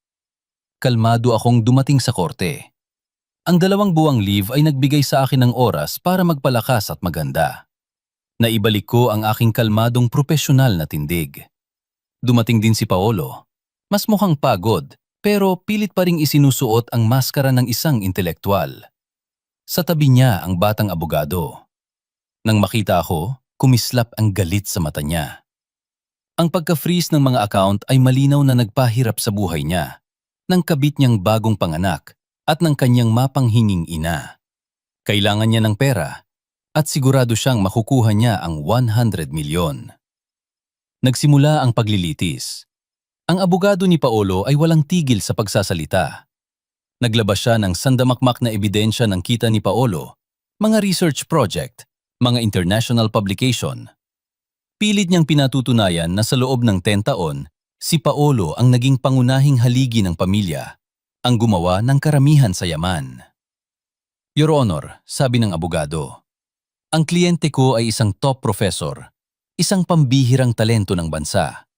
Kalmado akong dumating sa korte. Ang 2 buwang leave ay nagbigay sa akin ng oras para magpalakas at maganda. Naibalik ko ang aking kalmadong propesyonal na tindig. Dumating din si Paolo. Mas mukhang pagod, pero pilit pa ring isinusuot ang maskara ng isang intelektual. Sa tabi niya ang batang abogado. Nang makita ako, kumislap ang galit sa mata niya. Ang pagka-freeze ng mga account ay malinaw na nagpahirap sa buhay niya, ng kabit niyang bagong panganak at ng kanyang mapanghinging ina. Kailangan niya ng pera at sigurado siyang makukuha niya ang 100 milyon. Nagsimula ang paglilitis. Ang abogado ni Paolo ay walang tigil sa pagsasalita. Naglabas siya ng sandamakmak na ebidensya ng kita ni Paolo, mga research project, mga international publication. Pilit niyang pinatutunayan na sa loob ng 10 taon, si Paolo ang naging pangunahing haligi ng pamilya, ang gumawa ng karamihan sa yaman. Your Honor, sabi ng abogado, ang kliyente ko ay isang top professor, isang pambihirang talento ng bansa.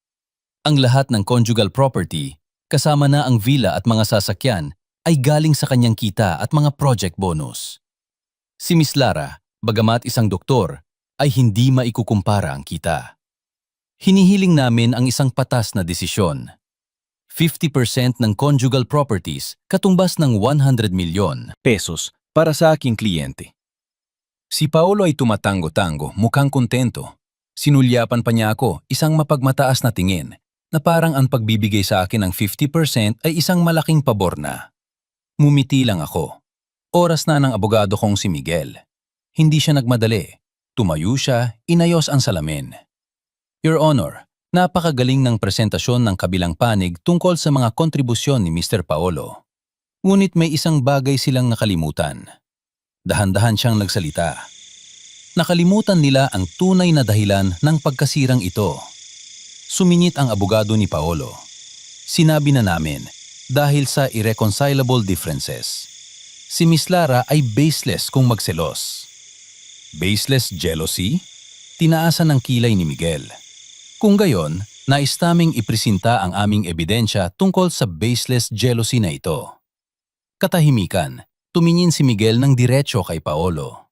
Ang lahat ng conjugal property, kasama na ang villa at mga sasakyan, ay galing sa kanyang kita at mga project bonus. Si Miss Lara, bagamat isang doktor, ay hindi maikukumpara ang kita. Hinihiling namin ang isang patas na desisyon. 50% ng conjugal properties katumbas ng 100 milyon pesos para sa aking kliyente. Si Paolo ay tumatango-tango, mukhang kontento. Sinulyapan pa niya ako, isang mapagmataas na tingin, na parang ang pagbibigay sa akin ng 50% ay isang malaking pabor na. Mumiti lang ako. Oras na ng abogado kong si Miguel. Hindi siya nagmadali. Tumayo siya, inayos ang salamin. Your Honor, napakagaling ng presentasyon ng kabilang panig tungkol sa mga kontribusyon ni Mr. Paolo. Ngunit may isang bagay silang nakalimutan. Dahan-dahan siyang nagsalita. Nakalimutan nila ang tunay na dahilan ng pagkasirang ito. Sumingit ang abogado ni Paolo. Sinabi na namin, dahil sa irreconcilable differences. Si Miss Lara ay baseless kung magselos. Baseless jealousy? Tinaasan ng kilay ni Miguel. Kung gayon, nais naming ipresinta ang aming ebidensya tungkol sa baseless jealousy na ito. Katahimikan, tumingin si Miguel ng diretso kay Paolo.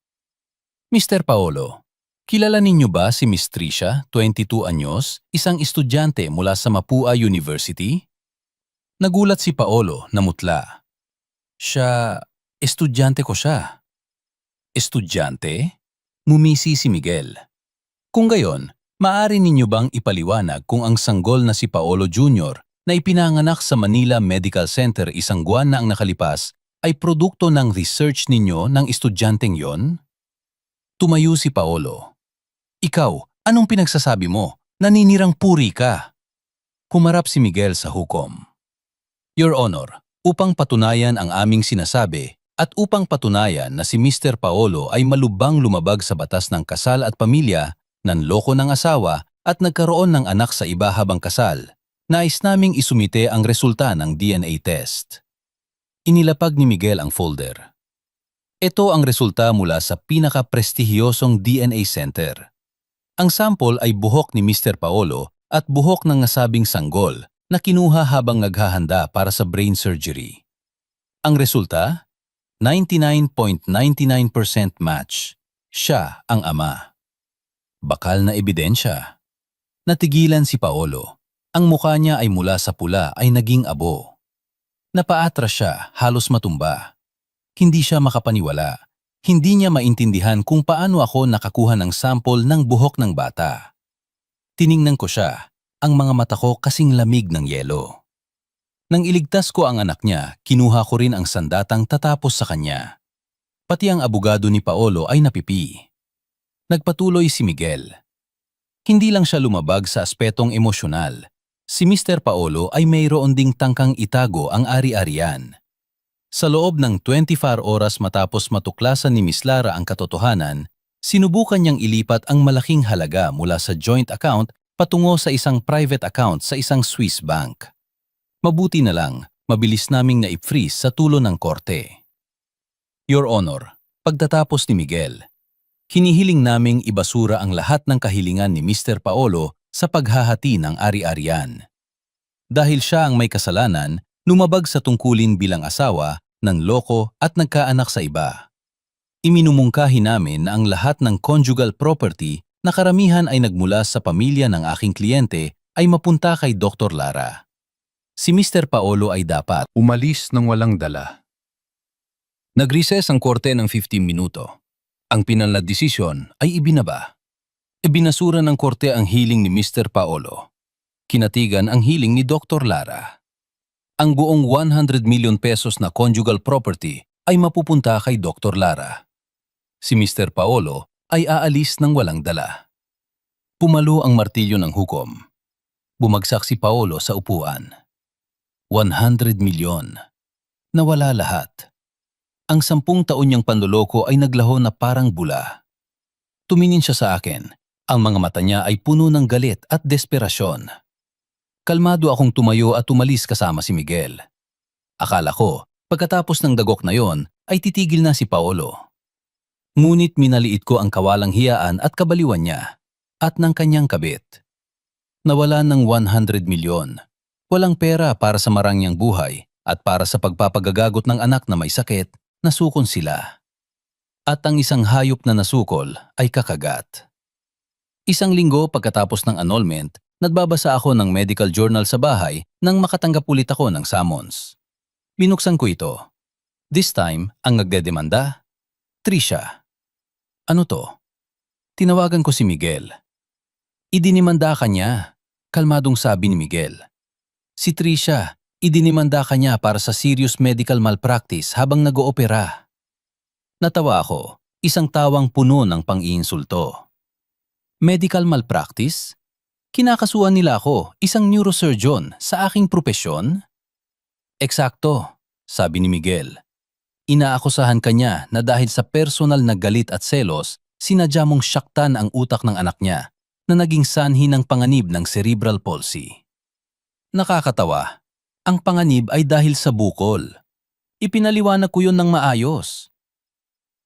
Mr. Paolo, kilala ninyo ba si Miss Tricia, 22 anyos, isang estudyante mula sa Mapua University? Nagulat si Paolo na mutla. Estudyante ko siya. Estudyante? Ngumisi si Miguel. Kung gayon, Maaari ninyo bang ipaliwanag kung ang sanggol na si Paolo Jr. na ipinanganak sa Manila Medical Center isang buwan na ang nakalipas ay produkto ng research ninyo ng estudyanteng yon? Tumayo si Paolo. Ikaw, anong pinagsasabi mo? Naninirang puri ka. Humarap si Miguel sa hukom. Your Honor, upang patunayan ang aming sinasabi at upang patunayan na si Mr. Paolo ay malubhang lumabag sa batas ng kasal at pamilya, nanloko ng asawa at nagkaroon ng anak sa iba habang kasal, nais naming isumite ang resulta ng DNA test. Inilapag ni Miguel ang folder. Ito ang resulta mula sa pinaka-prestihiyosong DNA center. Ang sample ay buhok ni Mr. Paolo at buhok ng nasabing sanggol na kinuha habang naghahanda para sa brain surgery. Ang resulta? 99.99% match. Siya ang ama. Bakal na ebidensya. Natigilan si Paolo. Ang mukha niya ay mula sa pula ay naging abo. Napaatras siya, halos matumba. Hindi siya makapaniwala. Hindi niya maintindihan kung paano ako nakakuha ng sample ng buhok ng bata. Tiningnan ko siya, ang mga mata ko kasing lamig ng yelo. Nang iligtas ko ang anak niya, kinuha ko rin ang sandatang tatapos sa kanya. Pati ang abogado ni Paolo ay napipi. Nagpatuloy si Miguel. Hindi lang siya lumabag sa aspetong emosyonal. Si Mr. Paolo ay mayroon ding tangkang itago ang ari-arian. Sa loob ng 24 oras matapos matuklasan ni Miss Lara ang katotohanan, sinubukan niyang ilipat ang malaking halaga mula sa joint account patungo sa isang private account sa isang Swiss bank. Mabuti na lang, mabilis naming na-freeze sa tulo ng korte. Your Honor, pagtatapos ni Miguel, hinihiling naming ibasura ang lahat ng kahilingan ni Mr. Paolo sa paghahati ng ari-arian. Dahil siya ang may kasalanan, lumabag sa tungkulin bilang asawa, nanloko at nagkaanak sa iba. Iminumungkahi namin na ang lahat ng conjugal property na karamihan ay nagmula sa pamilya ng aking kliyente ay mapunta kay Dr. Lara. Si Mr. Paolo ay dapat Umalis ng walang dala. nag-recess ang korte ng 15 minuto. Ang pinalad desisyon ay ibinaba. Ibinasura ng korte ang hiling ni Mr. Paolo. Kinatigan ang hiling ni Dr. Lara. Ang buong 100 million pesos na conjugal property ay mapupunta kay Dr. Lara. Si Mr. Paolo ay aalis ng walang dala. Pumalo ang martilyo ng hukom. Bumagsak si Paolo sa upuan. 100 milyon. Nawala lahat. Ang 10 taon niyang panloloko ay naglaho na parang bula. Tumingin siya sa akin. Ang mga mata niya ay puno ng galit at desperasyon. Kalmado akong tumayo at umalis kasama si Miguel. Akala ko, pagkatapos ng dagok na yon, ay titigil na si Paolo. Ngunit minaliit ko ang kawalang hiyaan at kabaliwan niya, at ng kanyang kabit. Nawala ng 100 milyon. Walang pera para sa marangyang buhay, at para sa pagpapagagagot ng anak na may sakit, nasukon sila. At ang isang hayop na nasukol ay kakagat. Isang linggo pagkatapos ng annulment, nagbabasa ako ng medical journal sa bahay nang makatanggap ulit ako ng summons. Binuksan ko ito. This time, ang nagdedemanda, Trisha. Ano to? Tinawagan ko si Miguel. Idinimanda ka niya, kalmadong sabi ni Miguel. Si Trisha, idinimanda ka niya para sa serious medical malpractice habang nag-oopera. Natawa ako, isang tawang puno ng pang-iinsulto. Medical malpractice? Kinakasuhan nila ako, isang neurosurgeon, sa aking propesyon? Eksakto, sabi ni Miguel. Inaakusahan ka niya na dahil sa personal na galit at selos, sinadya mong syaktan ang utak ng anak niya na naging sanhi ng panganib ng cerebral palsy. Nakakatawa, ang panganib ay dahil sa bukol. Ipinaliwanag ko yun ng maayos.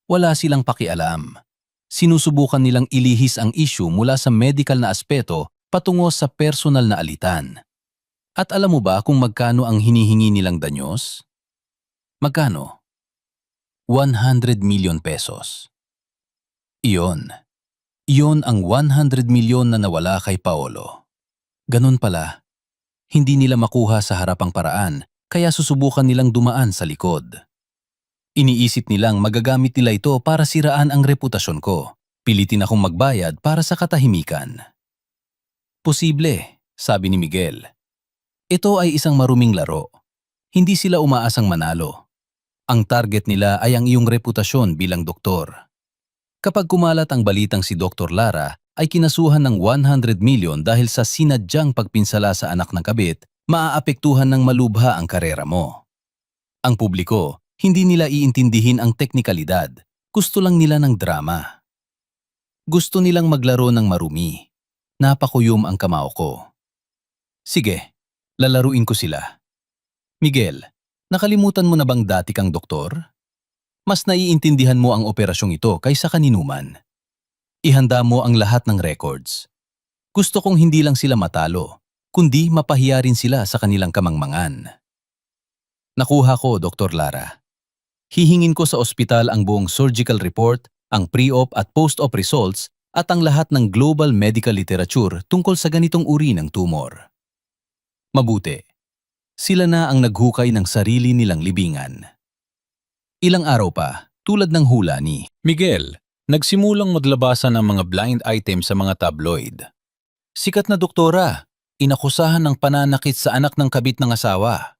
Wala silang pakialam. Sinusubukan nilang ilihis ang issue mula sa medical na aspeto patungo sa personal na alitan. At alam mo ba kung magkano ang hinihingi nilang danyos? Magkano? 100 million pesos. Iyon. Iyon ang 100 milyon na nawala kay Paolo. Ganun pala. Hindi nila makuha sa harapang paraan, kaya susubukan nilang dumaan sa likod. Iniisip nilang magagamit nila ito para siraan ang reputasyon ko. Pilitin akong magbayad para sa katahimikan. Posible, sabi ni Miguel. Ito ay isang maruming laro. Hindi sila umaasang manalo. Ang target nila ay ang iyong reputasyon bilang doktor. Kapag kumalat ang balitang si Dr. Lara ay kinasuhan ng 100 million dahil sa sinadyang pagpinsala sa anak ng kabit, maaapektuhan ng malubha ang karera mo. Ang publiko, hindi nila iintindihin ang teknikalidad. Gusto lang nila ng drama. Gusto nilang maglaro ng marumi. Napakuyom ang kamao ko. Sige, lalaruin ko sila. Miguel, nakalimutan mo na bang dati kang doktor? Mas naiintindihan mo ang operasyong ito kaysa kaninuman. Ihanda mo ang lahat ng records. Gusto kong hindi lang sila matalo, kundi mapahiya rin sila sa kanilang kamangmangan. Nakuha ko, Dr. Lara. Hihingin ko sa ospital ang buong surgical report, ang pre-op at post-op results at ang lahat ng global medical literature tungkol sa ganitong uri ng tumor. Mabuti. Sila na ang naghukay ng sarili nilang libingan. Ilang araw pa, tulad ng hula ni Miguel, nagsimulang maglabasan ng mga blind items sa mga tabloid. sikat na doktora, inakusahan ng pananakit sa anak ng kabit ng asawa.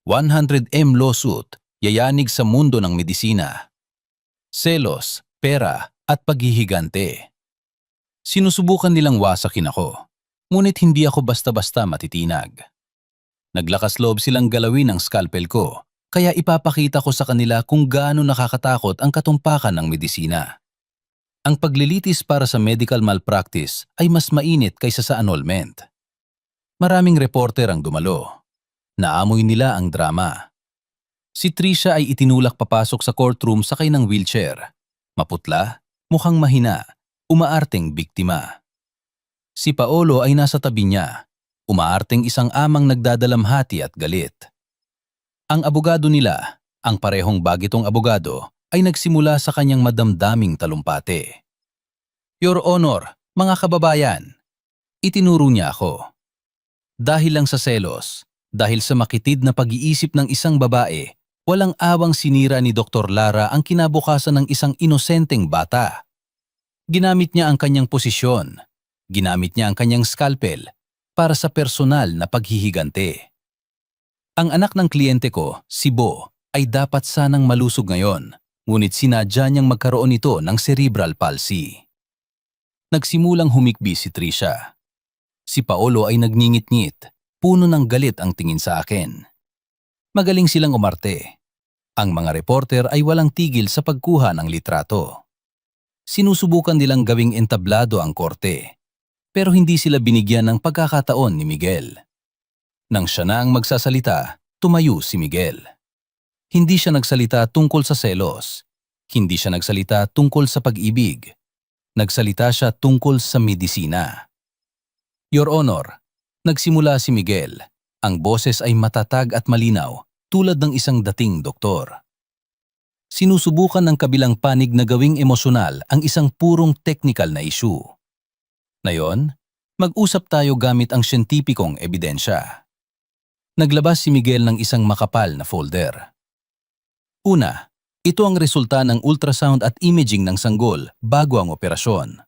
100M lawsuit, yayanig sa mundo ng medisina. Selos, pera, at paghihigante. Sinusubukan nilang wasakin ako, ngunit hindi ako basta-basta matitinag. Naglakas loob silang galawin ang scalpel ko, kaya ipapakita ko sa kanila kung gaano nakakatakot ang katumpakan ng medisina. Ang paglilitis para sa medical malpractice ay mas mainit kaysa sa annulment. Maraming reporter ang dumalo. Naamoy nila ang drama. Si Trisha ay itinulak papasok sa courtroom sakay ng wheelchair. Maputla, mukhang mahina, umaarteng biktima. Si Paolo ay nasa tabi niya, umaarteng isang amang nagdadalamhati at galit. Ang abogado nila, ang parehong bagitong abogado, ay nagsimula sa kanyang madamdaming talumpate. Your Honor, mga kababayan, itinuro niya ako. Dahil lang sa selos, dahil sa makitid na pag-iisip ng isang babae, walang awang sinira ni Dr. Lara ang kinabukasan ng isang inosenteng bata. Ginamit niya ang kanyang posisyon, ginamit niya ang kanyang scalpel para sa personal na paghihigante. Ang anak ng kliyente ko, si Bo, ay dapat sanang malusog ngayon, ngunit sinadya niyang magkaroon ito ng cerebral palsy. Nagsimulang humikbi si Trisha. Si Paolo ay nagngingit-ngit, puno ng galit ang tingin sa akin. Magaling silang umarte. Ang mga reporter ay walang tigil sa pagkuha ng litrato. Sinusubukan nilang gawing entablado ang korte, pero hindi sila binigyan ng pagkakataon ni Miguel. Nang siya na ang magsasalita, tumayo si Miguel. Hindi siya nagsalita tungkol sa selos. Hindi siya nagsalita tungkol sa pag-ibig. Nagsalita siya tungkol sa medisina. Your Honor, nagsimula si Miguel. Ang boses ay matatag at malinaw, tulad ng isang dating doktor. Sinusubukan ng kabilang panig na gawing emosyonal ang isang purong technical na issue. Ngayon, mag-usap tayo gamit ang siyentipikong ebidensya. Naglabas si Miguel ng isang makapal na folder. Una, ito ang resulta ng ultrasound at imaging ng sanggol bago ang operasyon.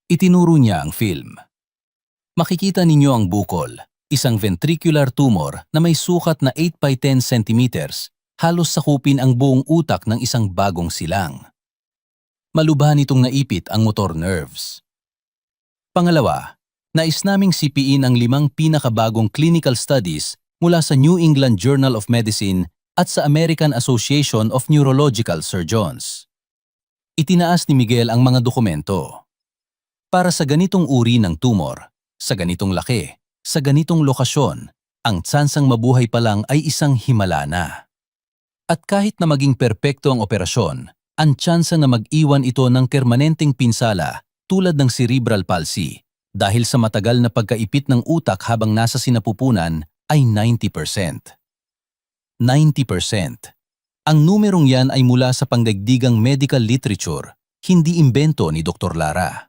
Itinuro niya ang film. Makikita ninyo ang bukol, isang ventricular tumor na may sukat na 8 by 10 centimeters, halos sakupin ang buong utak ng isang bagong silang. Malubha nitong naipit ang motor nerves. Pangalawa, nais naming sipiin ang 5 pinakabagong clinical studies mula sa New England Journal of Medicine at sa American Association of Neurological Surgeons. Itinaas ni Miguel ang mga dokumento. Para sa ganitong uri ng tumor, sa ganitong laki, sa ganitong lokasyon, ang tsansang mabuhay pa lang ay isang himala na. At kahit na maging perpekto ang operasyon, ang tsansa na mag-iwan ito ng permanenteng pinsala tulad ng cerebral palsy dahil sa matagal na pagkaipit ng utak habang nasa sinapupunan ay 90%. 90%. Ang numerong yan ay mula sa pangdaigdigang medical literature, hindi imbento ni Dr. Lara.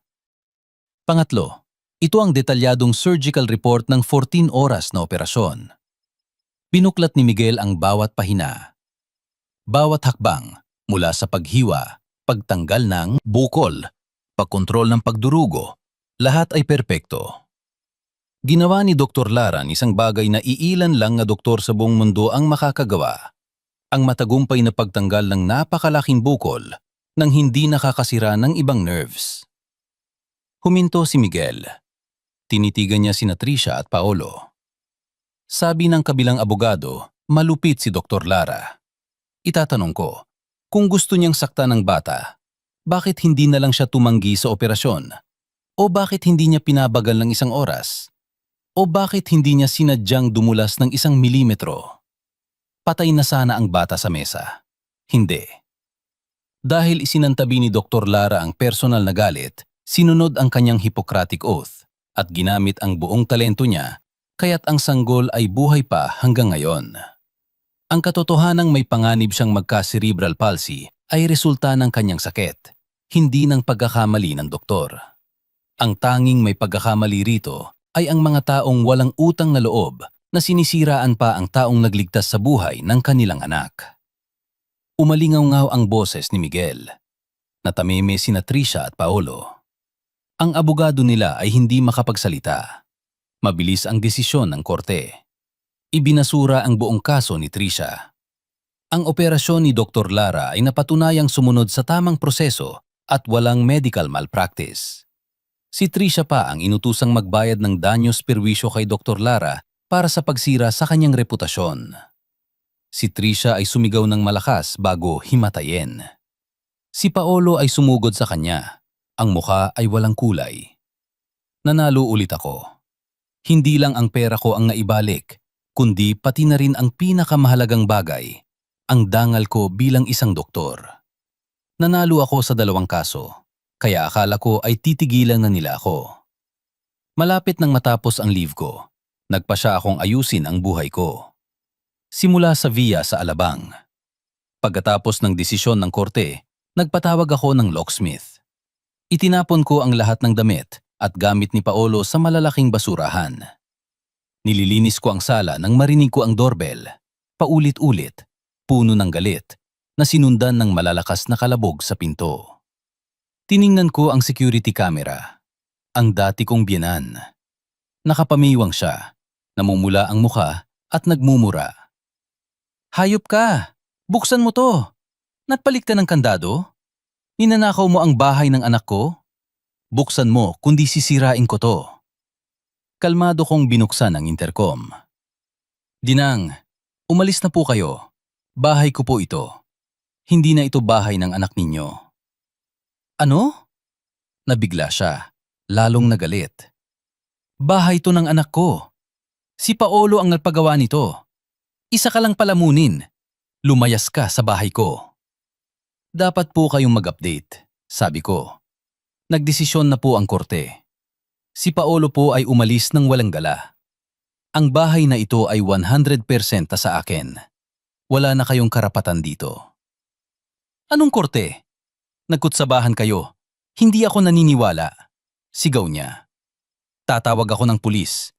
Pangatlo, ito ang detalyadong surgical report ng 14 oras na operasyon. Binuklat ni Miguel ang bawat pahina. Bawat hakbang, mula sa paghiwa, pagtanggal ng bukol, pagkontrol ng pagdurugo, lahat ay perpekto. Ginawa ni Dr. Laran isang bagay na iilan lang na doktor sa buong mundo ang makakagawa. Ang matagumpay na pagtanggal ng napakalaking bukol nang hindi nakakasira ng ibang nerves. Huminto si Miguel. Tinitigan niya sina Tricia at Paolo. Sabi ng kabilang abogado, malupit si Dr. Lara. Itatanong ko, kung gusto niyang saktan ng bata, bakit hindi na lang siya tumanggi sa operasyon? O bakit hindi niya pinabagal ng isang oras? O bakit hindi niya sinadyang dumulas ng 1 milimetro? Patay na sana ang bata sa mesa. Hindi. Dahil isinantabi ni Dr. Lara ang personal na galit, sinunod ang kanyang Hippocratic Oath at ginamit ang buong talento niya, kaya't ang sanggol ay buhay pa hanggang ngayon. Ang katotohanang may panganib siyang magka-cerebral palsy ay resulta ng kanyang sakit, hindi ng pagkakamali ng doktor. Ang tanging may pagkakamali rito ay ang mga taong walang utang na loob na sinisiraan pa ang taong nagligtas sa buhay ng kanilang anak. Umalingaw-ngaw ang boses ni Miguel. Natameme sina Tricia at Paolo. Ang abogado nila ay hindi makapagsalita. Mabilis ang desisyon ng korte. Ibinasura ang buong kaso ni Tricia. Ang operasyon ni Dr. Lara ay napatunayang sumunod sa tamang proseso at walang medical malpractice. Si Tricia pa ang inutusang magbayad ng danyos perwisyo kay Dr. Lara para sa pagsira sa kanyang reputasyon. Si Tricia ay sumigaw ng malakas bago himatayin. Si Paolo ay sumugod sa kanya. Ang mukha ay walang kulay. Nanalo ulit ako. Hindi lang ang pera ko ang naibalik, kundi pati na rin ang pinakamahalagang bagay, ang dangal ko bilang isang doktor. Nanalo ako sa 2 kaso. Kaya akala ko ay titigilan na nila ako. Malapit nang matapos ang leave ko, nagpa siya akong ayusin ang buhay ko. Simula sa via sa Alabang. Pagkatapos ng desisyon ng korte, nagpatawag ako ng locksmith. Itinapon ko ang lahat ng damit at gamit ni Paolo sa malalaking basurahan. Nililinis ko ang sala nang marinig ko ang doorbell, paulit-ulit, puno ng galit, na sinundan ng malalakas na kalabog sa pinto. Tiningnan ko ang security camera, ang dati kong biyenan. Nakapamiwang siya, namumula ang muka at nagmumura. Hayop ka! Buksan mo to! Nagpalit ka ng kandado? Ninanakaw mo ang bahay ng anak ko? Buksan mo kundi sisirain ko to. Kalmado kong binuksan ang intercom. Dinang, umalis na po kayo. Bahay ko po ito. Hindi na ito bahay ng anak ninyo. Ano? Nabigla siya, lalong nagalit. Bahay to ng anak ko. Si Paolo ang nagpagawa nito. Isa ka lang palamunin. Lumayas ka sa bahay ko. Dapat po kayong mag-update, sabi ko. Nagdesisyon na po ang korte. Si Paolo po ay umalis ng walang gala. Ang bahay na ito ay 100% sa akin. Wala na kayong karapatan dito. Anong korte? Nagkutsabahan kayo. Hindi ako naniniwala. Sigaw niya. Tatawag ako ng pulis.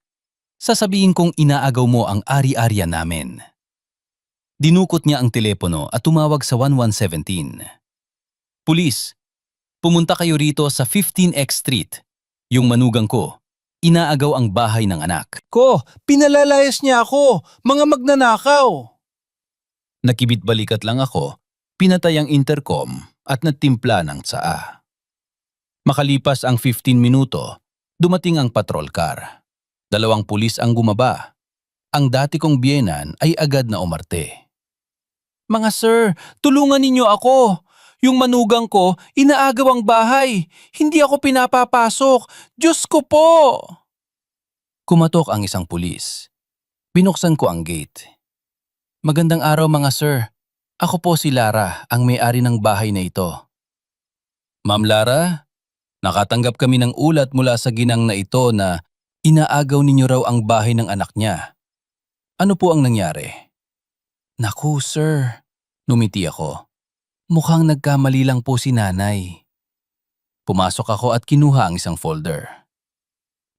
Sasabihin kong inaagaw mo ang ari-arya namin. Dinukot niya ang telepono at tumawag sa 1117. Pulis, pumunta kayo rito sa 15X Street. Yung manugang ko, inaagaw ang bahay ng anak. Ko, pinalalayas niya ako! Mga magnanakaw! Nakibit-balikat lang ako, pinatay ang intercom at nagtimpla ng tsaa. Makalipas ang 15 minuto, dumating ang patrol car. 2 pulis ang gumaba. Ang dati kong biyenan ay agad na umarte. Mga sir, tulungan ninyo ako. Yung manugang ko, inaagaw ang bahay. Hindi ako pinapapasok. Diyos ko po! Kumatok ang isang pulis. Binuksan ko ang gate. Magandang araw mga sir. Ako po si Lara, ang may-ari ng bahay na ito. Ma'am Lara, nakatanggap kami ng ulat mula sa ginang na ito na inaagaw ninyo raw ang bahay ng anak niya. Ano po ang nangyari? Naku sir, numiti ako. Mukhang nagkamali lang po si nanay. Pumasok ako at kinuha ang isang folder.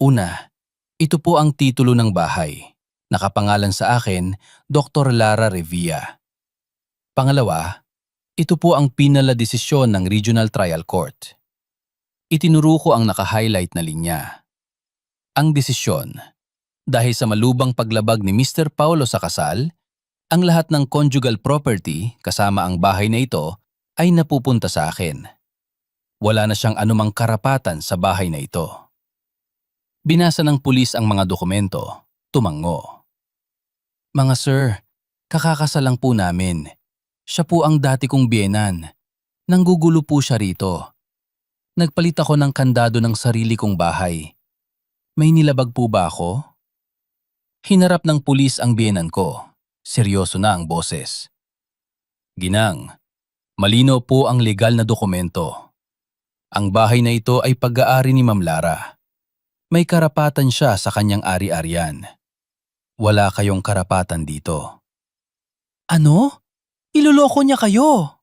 Una, ito po ang titulo ng bahay. Nakapangalan sa akin, Dr. Lara Revilla. Pangalawa, ito po ang pinala desisyon ng Regional Trial Court. Itinuro ko ang naka-highlight na linya. Ang desisyon, dahil sa malubang paglabag ni Mr. Paulo sa kasal, ang lahat ng conjugal property kasama ang bahay na ito ay napupunta sa akin. Wala na siyang anumang karapatan sa bahay na ito. Binasa ng pulis ang mga dokumento, tumango. Mga sir, kakakasal lang po namin. Siya po ang dati kong biyenan. Nanggugulo po siya rito. Nagpalit ako ng kandado ng sarili kong bahay. May nilabag po ba ako? Hinarap ng pulis ang biyenan ko. Seryoso na ang boses. Ginang, malino po ang legal na dokumento. Ang bahay na ito ay pag-aari ni Ma'am Lara. May karapatan siya sa kanyang ari-arian. Wala kayong karapatan dito. Ano? Iloloko niya kayo?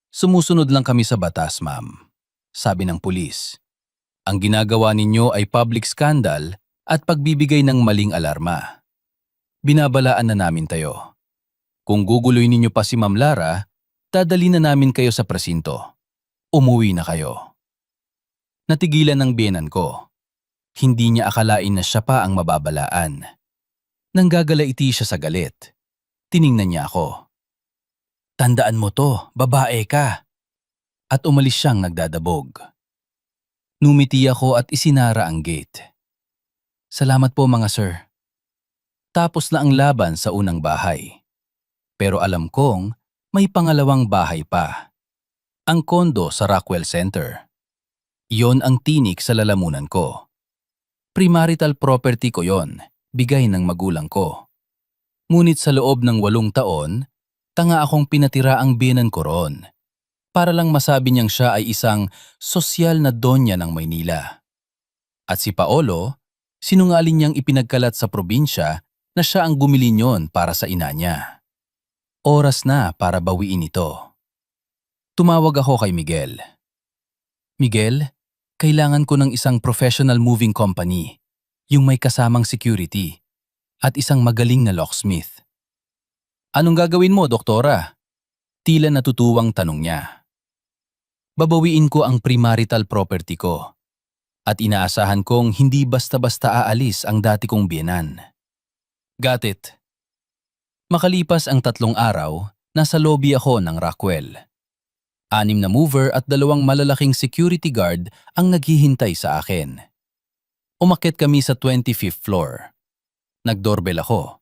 Sumusunod lang kami sa batas, ma'am. Sabi ng pulis. Ang ginagawa ninyo ay public scandal at pagbibigay ng maling alarma. Binabalaan na namin tayo. Kung guguloy ninyo pa si Ma'am Lara, dadali na namin kayo sa presinto. Umuwi na kayo. Natigilan ng biyenan ko. Hindi niya akalain na siya pa ang mababalaan. Nanggagalaiti siya sa galit. Tiningnan niya ako. Tandaan mo to, babae ka. At umalis siyang nagdadabog. Numiti ako at isinara ang gate. Salamat po mga sir. Tapos na ang laban sa unang bahay. Pero alam kong may pangalawang bahay pa. Ang kondo sa Rockwell Center. Iyon ang tinik sa lalamunan ko. Premarital property ko yon, bigay ng magulang ko. Ngunit sa loob ng 8 taon, tanga akong pinatira ang biyenan ko roon. Para lang masabi niyang siya ay isang sosyal na donya ng Maynila. At si Paolo, sinungaling niyang ipinagkalat sa probinsya na siya ang bumili niyon para sa ina niya. Oras na para bawiin ito. Tumawag ako kay Miguel. Miguel, kailangan ko ng isang professional moving company, yung may kasamang security, at isang magaling na locksmith. Anong gagawin mo, doktora? Tila natutuwang tanong niya. Babawiin ko ang premarital property ko, at inaasahan kong hindi basta-basta aalis ang dati kong biyenan. Got it. Makalipas ang 3 araw, nasa lobby ako ng Rockwell. 6 na mover at 2 malalaking security guard ang naghihintay sa akin. Umakyat kami sa 25th floor. Nagdoorbell ako.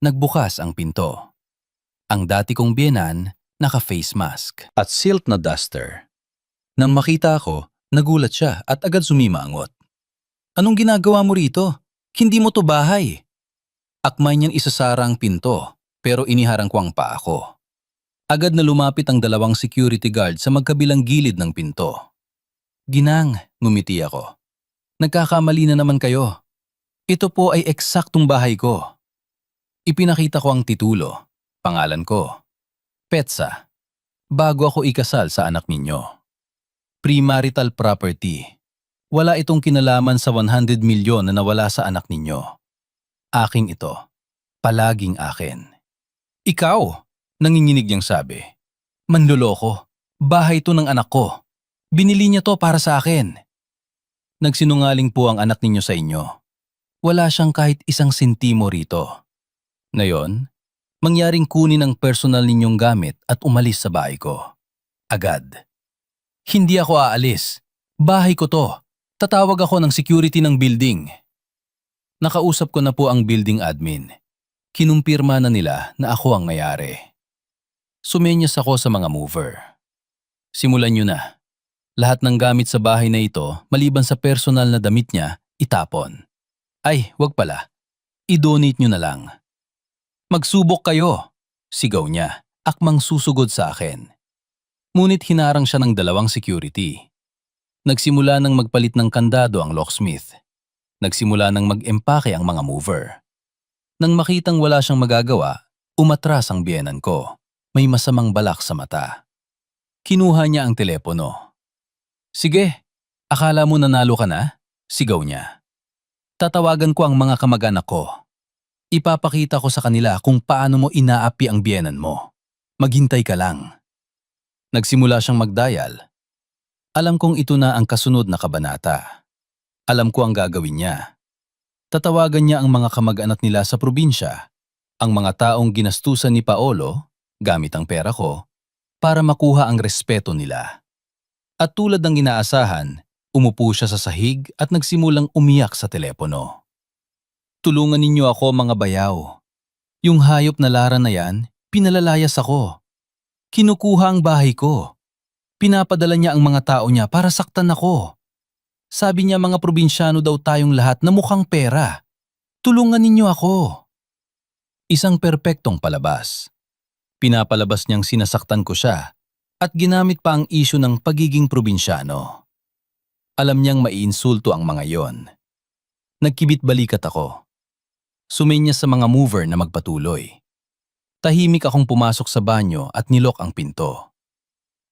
Nagbukas ang pinto. Ang dati kong biyenan, naka-face mask at silk na duster. Nang makita ako, nagulat siya at agad sumimangot. Anong ginagawa mo rito? Hindi mo to bahay. Akmay niyang isasara ang pinto, pero iniharang ko ang paa ko. Agad na lumapit ang 2 security guard sa magkabilang gilid ng pinto. Ginang, ngumiti ako. Nagkakamali na naman kayo. Ito po ay eksaktong bahay ko. Ipinakita ko ang titulo, pangalan ko, Petsa, bago ako ikasal sa anak ninyo. Premarital property. Wala itong kinalaman sa 100 milyon na nawala sa anak ninyo. Aking ito. Palaging akin. Ikaw, nanginginig niyang sabi. Manloloko. Bahay to ng anak ko. Binili niya to para sa akin. Nagsinungaling po ang anak ninyo sa inyo. Wala siyang kahit 1 sentimo rito. Ngayon, mangyaring kunin ang personal ninyong gamit at umalis sa bahay ko. Agad. Hindi ako aalis. Bahay ko to. Tatawag ako ng security ng building. Nakausap ko na po ang building admin. Kinumpirma na nila na ako ang may-ari. Sumenyas ako sa mga mover. Simulan nyo na. Lahat ng gamit sa bahay na ito, maliban sa personal na damit niya, itapon. Ay, wag pala. I-donate nyo na lang. Magsubok kayo, sigaw niya, akmang susugod sa akin. Ngunit hinarang siya ng 2 security. Nagsimula ng magpalit ng kandado ang locksmith. Nagsimula ng mag-empake ang mga mover. Nang makitang wala siyang magagawa, umatras ang biyenan ko. May masamang balak sa mata. Kinuha niya ang telepono. Sige, akala mo nanalo ka na? Sigaw niya. Tatawagan ko ang mga kamag-anak ko. Ipapakita ko sa kanila kung paano mo inaapi ang biyenan mo. Maghintay ka lang. Nagsimula siyang magdial. Alam kong ito na ang kasunod na kabanata. Alam ko ang gagawin niya. Tatawagan niya ang mga kamag-anak nila sa probinsya, ang mga taong ginastusan ni Paolo, gamit ang pera ko, para makuha ang respeto nila. At tulad ng inaasahan, umupo siya sa sahig at nagsimulang umiyak sa telepono. Tulungan ninyo ako mga bayaw. Yung hayop na Lara na yan, pinalalayas ako. Kinukuha ang bahay ko. Pinapadala niya ang mga tao niya para saktan ako. Sabi niya mga probinsyano daw tayong lahat na mukhang pera. Tulungan ninyo ako. Isang perpektong palabas. Pinapalabas niyang sinasaktan ko siya at ginamit pa ang isyu ng pagiging probinsyano. Alam niyang maiinsulto ang mga yon. Nagkibit balikat ako. Suminya sa mga mover na magpatuloy. Tahimik akong pumasok sa banyo at nilok ang pinto.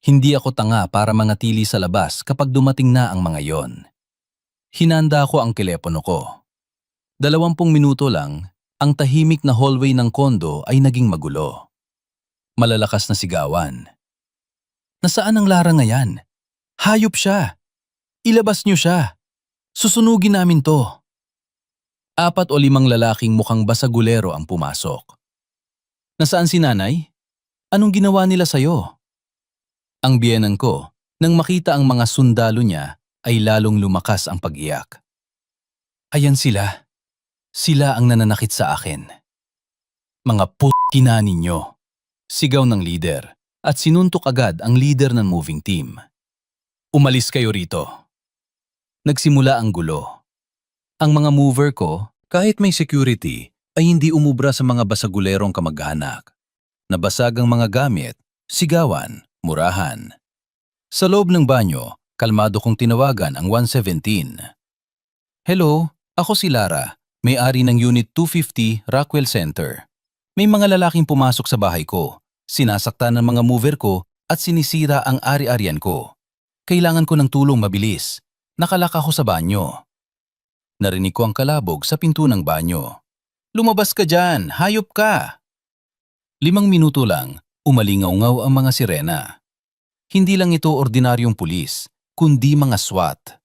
Hindi ako tanga para mangatili sa labas kapag dumating na ang mga yon. Hinanda ko ang telepono ko. 20 minuto lang, ang tahimik na hallway ng kondo ay naging magulo. Malalakas na sigawan. Nasaan ang Lara ngayon? Hayop siya. Ilabas niyo siya. Susunugin namin to. 4 o 5 lalaking mukhang basagulero ang pumasok. Nasaan si nanay? Anong ginawa nila sa'yo? Ang biyenan ko, nang makita ang mga sundalo niya, ay lalong lumakas ang pag-iyak. Ayan sila. Sila ang nananakit sa akin. Mga putina ninyo. Sigaw ng leader at sinuntok agad ang leader ng moving team. Umalis kayo rito. Nagsimula ang gulo. Ang mga mover ko, kahit may security, ay hindi umubra sa mga basagulerong kamag-anak. Nabasag ang mga gamit, sigawan, murahan. Sa loob ng banyo, kalmado kong tinawagan ang 117. Hello, ako si Lara, may-ari ng Unit 250 Rockwell Center. May mga lalaking pumasok sa bahay ko, sinasaktan ng mga mover ko at sinisira ang ari-arian ko. Kailangan ko ng tulong mabilis. Nakalak ako sa banyo. Narinig ko ang kalabog sa pinto ng banyo. Lumabas ka dyan, hayop ka! 5 minuto lang, umalingaw-ngaw ang mga sirena. Hindi lang ito ordinaryong pulis, kundi mga SWAT.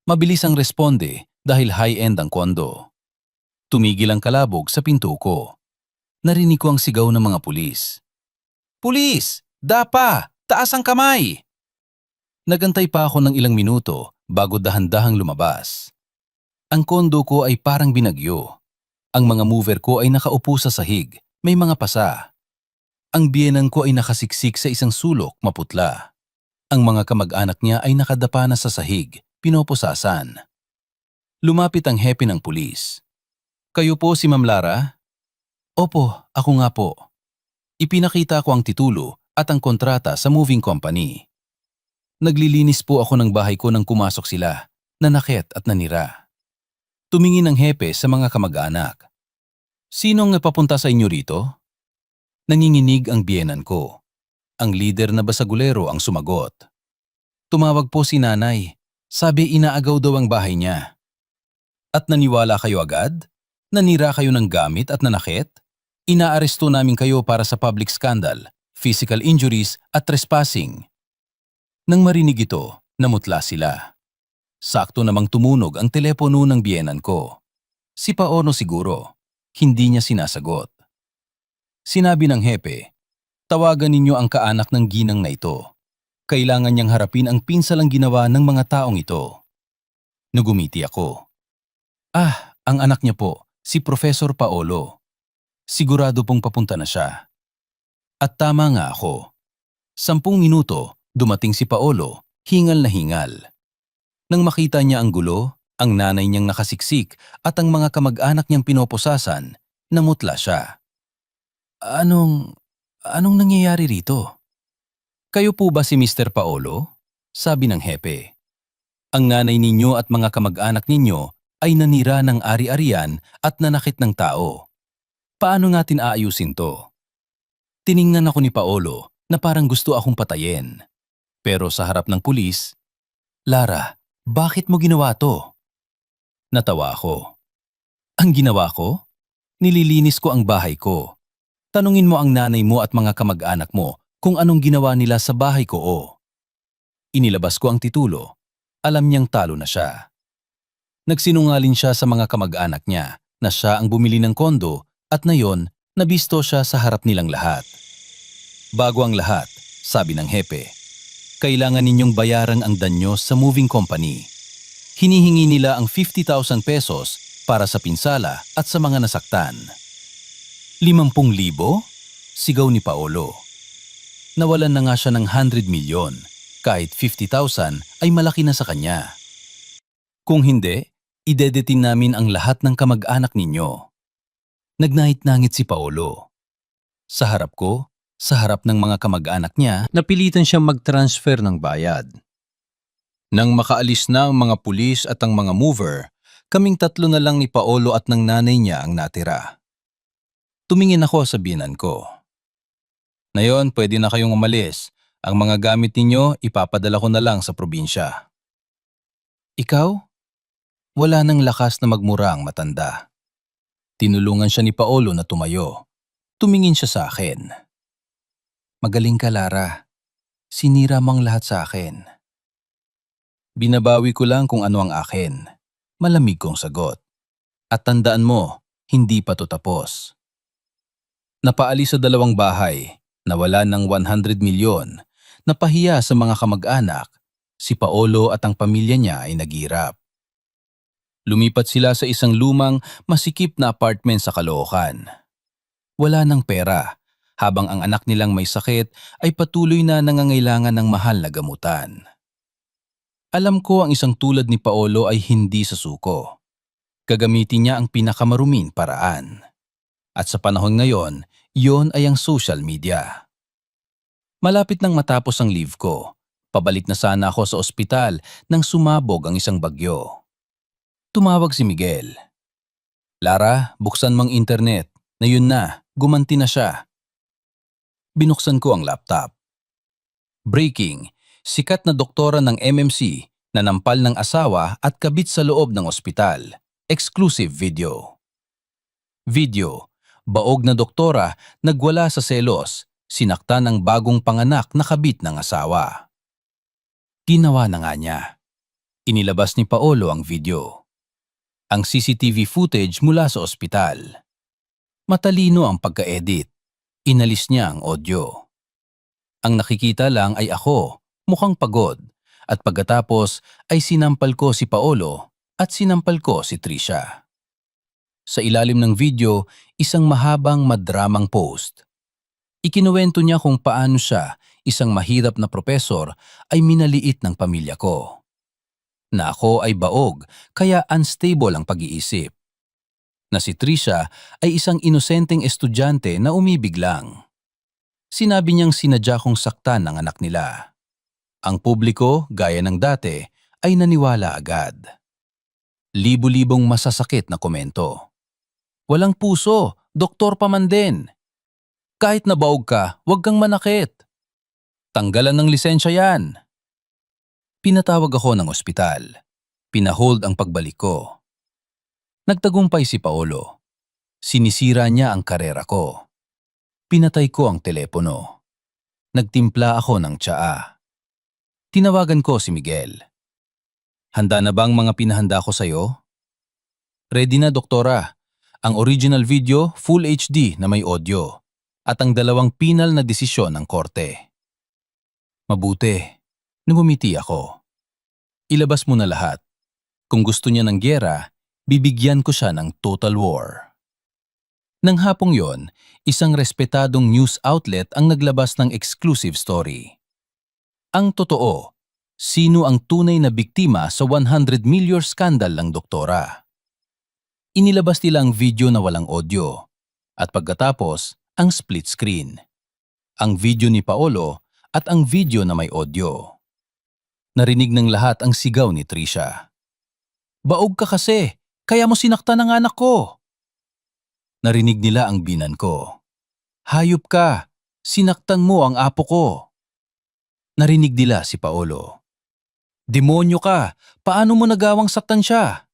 Mabilis ang responde dahil high-end ang kondo. Tumigil ang kalabog sa pinto ko. Narinig ko ang sigaw ng mga pulis. Pulis! Dapa! Taas ang kamay! Nagantay pa ako ng ilang minuto bago dahan-dahang lumabas. Ang kondo ko ay parang binagyo. Ang mga mover ko ay nakaupo sa sahig, may mga pasa. Ang biyenan ko ay nakasiksik sa isang sulok maputla. Ang mga kamag-anak niya ay nakadapa na sa sahig, pinoposasan. Lumapit ang hepe ng pulis. Kayo po si Ma'am Lara? Opo, ako nga po. Ipinakita ko ang titulo at ang kontrata sa moving company. Naglilinis po ako ng bahay ko nang pumasok sila, nanakit at nanira. Tumingin ang hepe sa mga kamag-anak. Sinong napapunta sa inyo rito? Nanginginig ang biyenan ko. Ang leader na basagulero ang sumagot. Tumawag po si nanay. Sabi inaagaw daw ang bahay niya. At naniwala kayo agad? Nanira kayo ng gamit at nanakit? Inaaresto namin kayo para sa public scandal, physical injuries at trespassing. Nang marinig ito, namutla sila. Sakto namang tumunog ang telepono ng biyenan ko. Si Paolo siguro. Hindi niya sinasagot. Sinabi ng hepe, tawagan ninyo ang kaanak ng ginang na ito. Kailangan niyang harapin ang pinsalang ginawa ng mga taong ito. Nagumiti ako. Ang anak niya po, si Professor Paolo. Sigurado pong papunta na siya. At tama nga ako. 10 minuto, dumating si Paolo, hingal na hingal. Nang makita niya ang gulo, ang nanay niyang nakasiksik at ang mga kamag-anak niyang pinoposasan, namutla siya. Anong nangyayari rito? Kayo po ba si Mr. Paolo? Sabi ng hepe. Ang nanay ninyo at mga kamag-anak ninyo ay nanira ng ari-arian at nanakit ng tao. Paano natin aayusin to? Tiningnan ako ni Paolo na parang gusto akong patayin. Pero sa harap ng pulis, Lara, bakit mo ginawa to? Natawa ako. Ang ginawa ko? Nililinis ko ang bahay ko. Tanungin mo ang nanay mo at mga kamag-anak mo kung anong ginawa nila sa bahay ko. Inilabas ko ang titulo. Alam niyang talo na siya. Nagsinungaling siya sa mga kamag-anak niya na siya ang bumili ng kondo at na yon nabisto siya sa harap nilang lahat. Bago ang lahat, sabi ng hepe, kailangan ninyong bayaran ang danyo sa moving company. Hinihingi nila ang 50,000 pesos para sa pinsala at sa mga nasaktan. 50,000? Sigaw ni Paolo. Nawalan na nga siya ng 100 milyon, kahit 50,000 ay malaki na sa kanya. Kung hindi, idedetin namin ang lahat ng kamag-anak ninyo. Nagnahit-nangit si Paolo. Sa harap ko, sa harap ng mga kamag-anak niya, napilitan siyang mag-transfer ng bayad. Nang makaalis na ang mga pulis at ang mga mover, kaming tatlo na lang ni Paolo at ng nanay niya ang natira. Tumingin ako sa biyenan ko. Ngayon, pwede na kayong umalis. Ang mga gamit ninyo, ipapadala ko na lang sa probinsya. Ikaw? Wala nang lakas na magmura ang matanda. Tinulungan siya ni Paolo na tumayo. Tumingin siya sa akin. Magaling ka, Lara. Sinira mo ang lahat sa akin. Binabawi ko lang kung ano ang akin. Malamig kong sagot. At tandaan mo, hindi pa to tapos. Napaalis sa 2 bahay, nawala ng 100 milyon, napahiya sa mga kamag-anak, si Paolo at ang pamilya niya ay naghirap. Lumipat sila sa isang lumang, masikip na apartment sa Caloocan. Wala ng pera, habang ang anak nilang may sakit ay patuloy na nangangailangan ng mahal na gamutan. Alam ko ang isang tulad ni Paolo ay hindi sa suko. Gagamitin niya ang pinakamaruming paraan. At sa panahon ngayon, yon ay ang social media. Malapit nang matapos ang leave ko, pabalik na sana ako sa ospital nang sumabog ang isang bagyo. Tumawag si Miguel. Lara, buksan mong internet. Na yun na, gumanti na siya. Binuksan ko ang laptop. Breaking, sikat na doktora ng MMC na nampal ng asawa at kabit sa loob ng ospital. Exclusive video. Video, baog na doktora nagwala sa selos, sinakta ng bagong panganak na kabit ng asawa. Ginawa na nga niya. Inilabas ni Paolo ang video. Ang CCTV footage mula sa ospital. Matalino ang pagka-edit. Inalis niya ang audio. Ang nakikita lang ay ako, mukhang pagod, at pagkatapos ay sinampal ko si Paolo at sinampal ko si Trisha. Sa ilalim ng video, isang mahabang madramang post. Ikinuwento niya kung paano siya, isang mahirap na propesor, ay minaliit ng pamilya ko. Na ako ay baog, kaya unstable ang pag-iisip. Na si Trisha ay isang inosenteng estudyante na umibig lang. Sinabi niyang sinadya kong saktan ng anak nila. Ang publiko, gaya ng dati, ay naniwala agad. Libo-libong masasakit na komento. Walang puso, doktor pa man din. Kahit nabaog ka, huwag kang manakit. Tanggalan ng lisensya yan. Pinatawag ako ng ospital. Pinahold ang pagbalik ko. Nagtagumpay si Paolo. Sinisira niya ang karera ko. Pinatay ko ang telepono. Nagtimpla ako ng tsaa. Tinawagan ko si Miguel. Handa na bang mga pinahanda ko sa'yo? Ready na, doktora. Ang original video, full HD na may audio. At ang 2 pinal na desisyon ng korte. Mabuti. Ngumiti ako. Ilabas mo na lahat. Kung gusto niya ng gyera, bibigyan ko siya ng total war. Nang hapong yon, isang respetadong news outlet ang naglabas ng exclusive story. Ang totoo, sino ang tunay na biktima sa 100 million scandal ng doktora? Inilabas nila ang video na walang audio at pagkatapos ang split screen. Ang video ni Paolo at ang video na may audio. Narinig ng lahat ang sigaw ni Trisha. Baog ka kasi! Kaya mo sinaktan ang anak ko. Narinig nila ang binan ko. Hayop ka, sinaktan mo ang apo ko. Narinig nila si Paolo. Demonyo ka, paano mo nagawang saktan siya?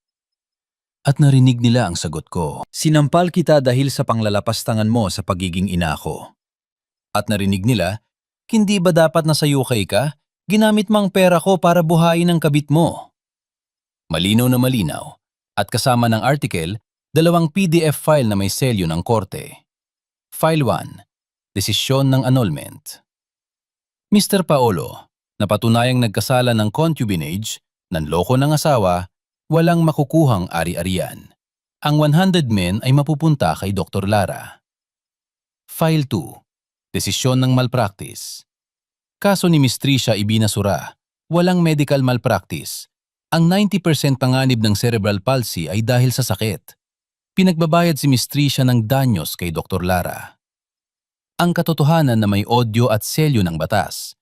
At narinig nila ang sagot ko. Sinampal kita dahil sa panglalapastangan mo sa pagiging ina ko. At narinig nila, hindi ba dapat nasa UK ka? Ginamit mo ang pera ko para buhayin ang kabit mo. Malinaw na malinaw. At kasama ng article, 2 PDF file na may selyo ng korte. File 1. Desisyon ng annulment. Mr. Paolo, napatunayang nagkasala ng concubinage, nanloko ng asawa, walang makukuhang ari-arian. Ang 100 men ay mapupunta kay Dr. Lara. File 2. Desisyon ng malpractice. Kaso ni Miss Tricia ibinasura, walang medical malpractice. Ang 90% panganib ng cerebral palsy ay dahil sa sakit. Pinagbabayad si Miss Tricia ng danyos kay Dr. Lara. Ang katotohanan na may audio at selyo ng batas.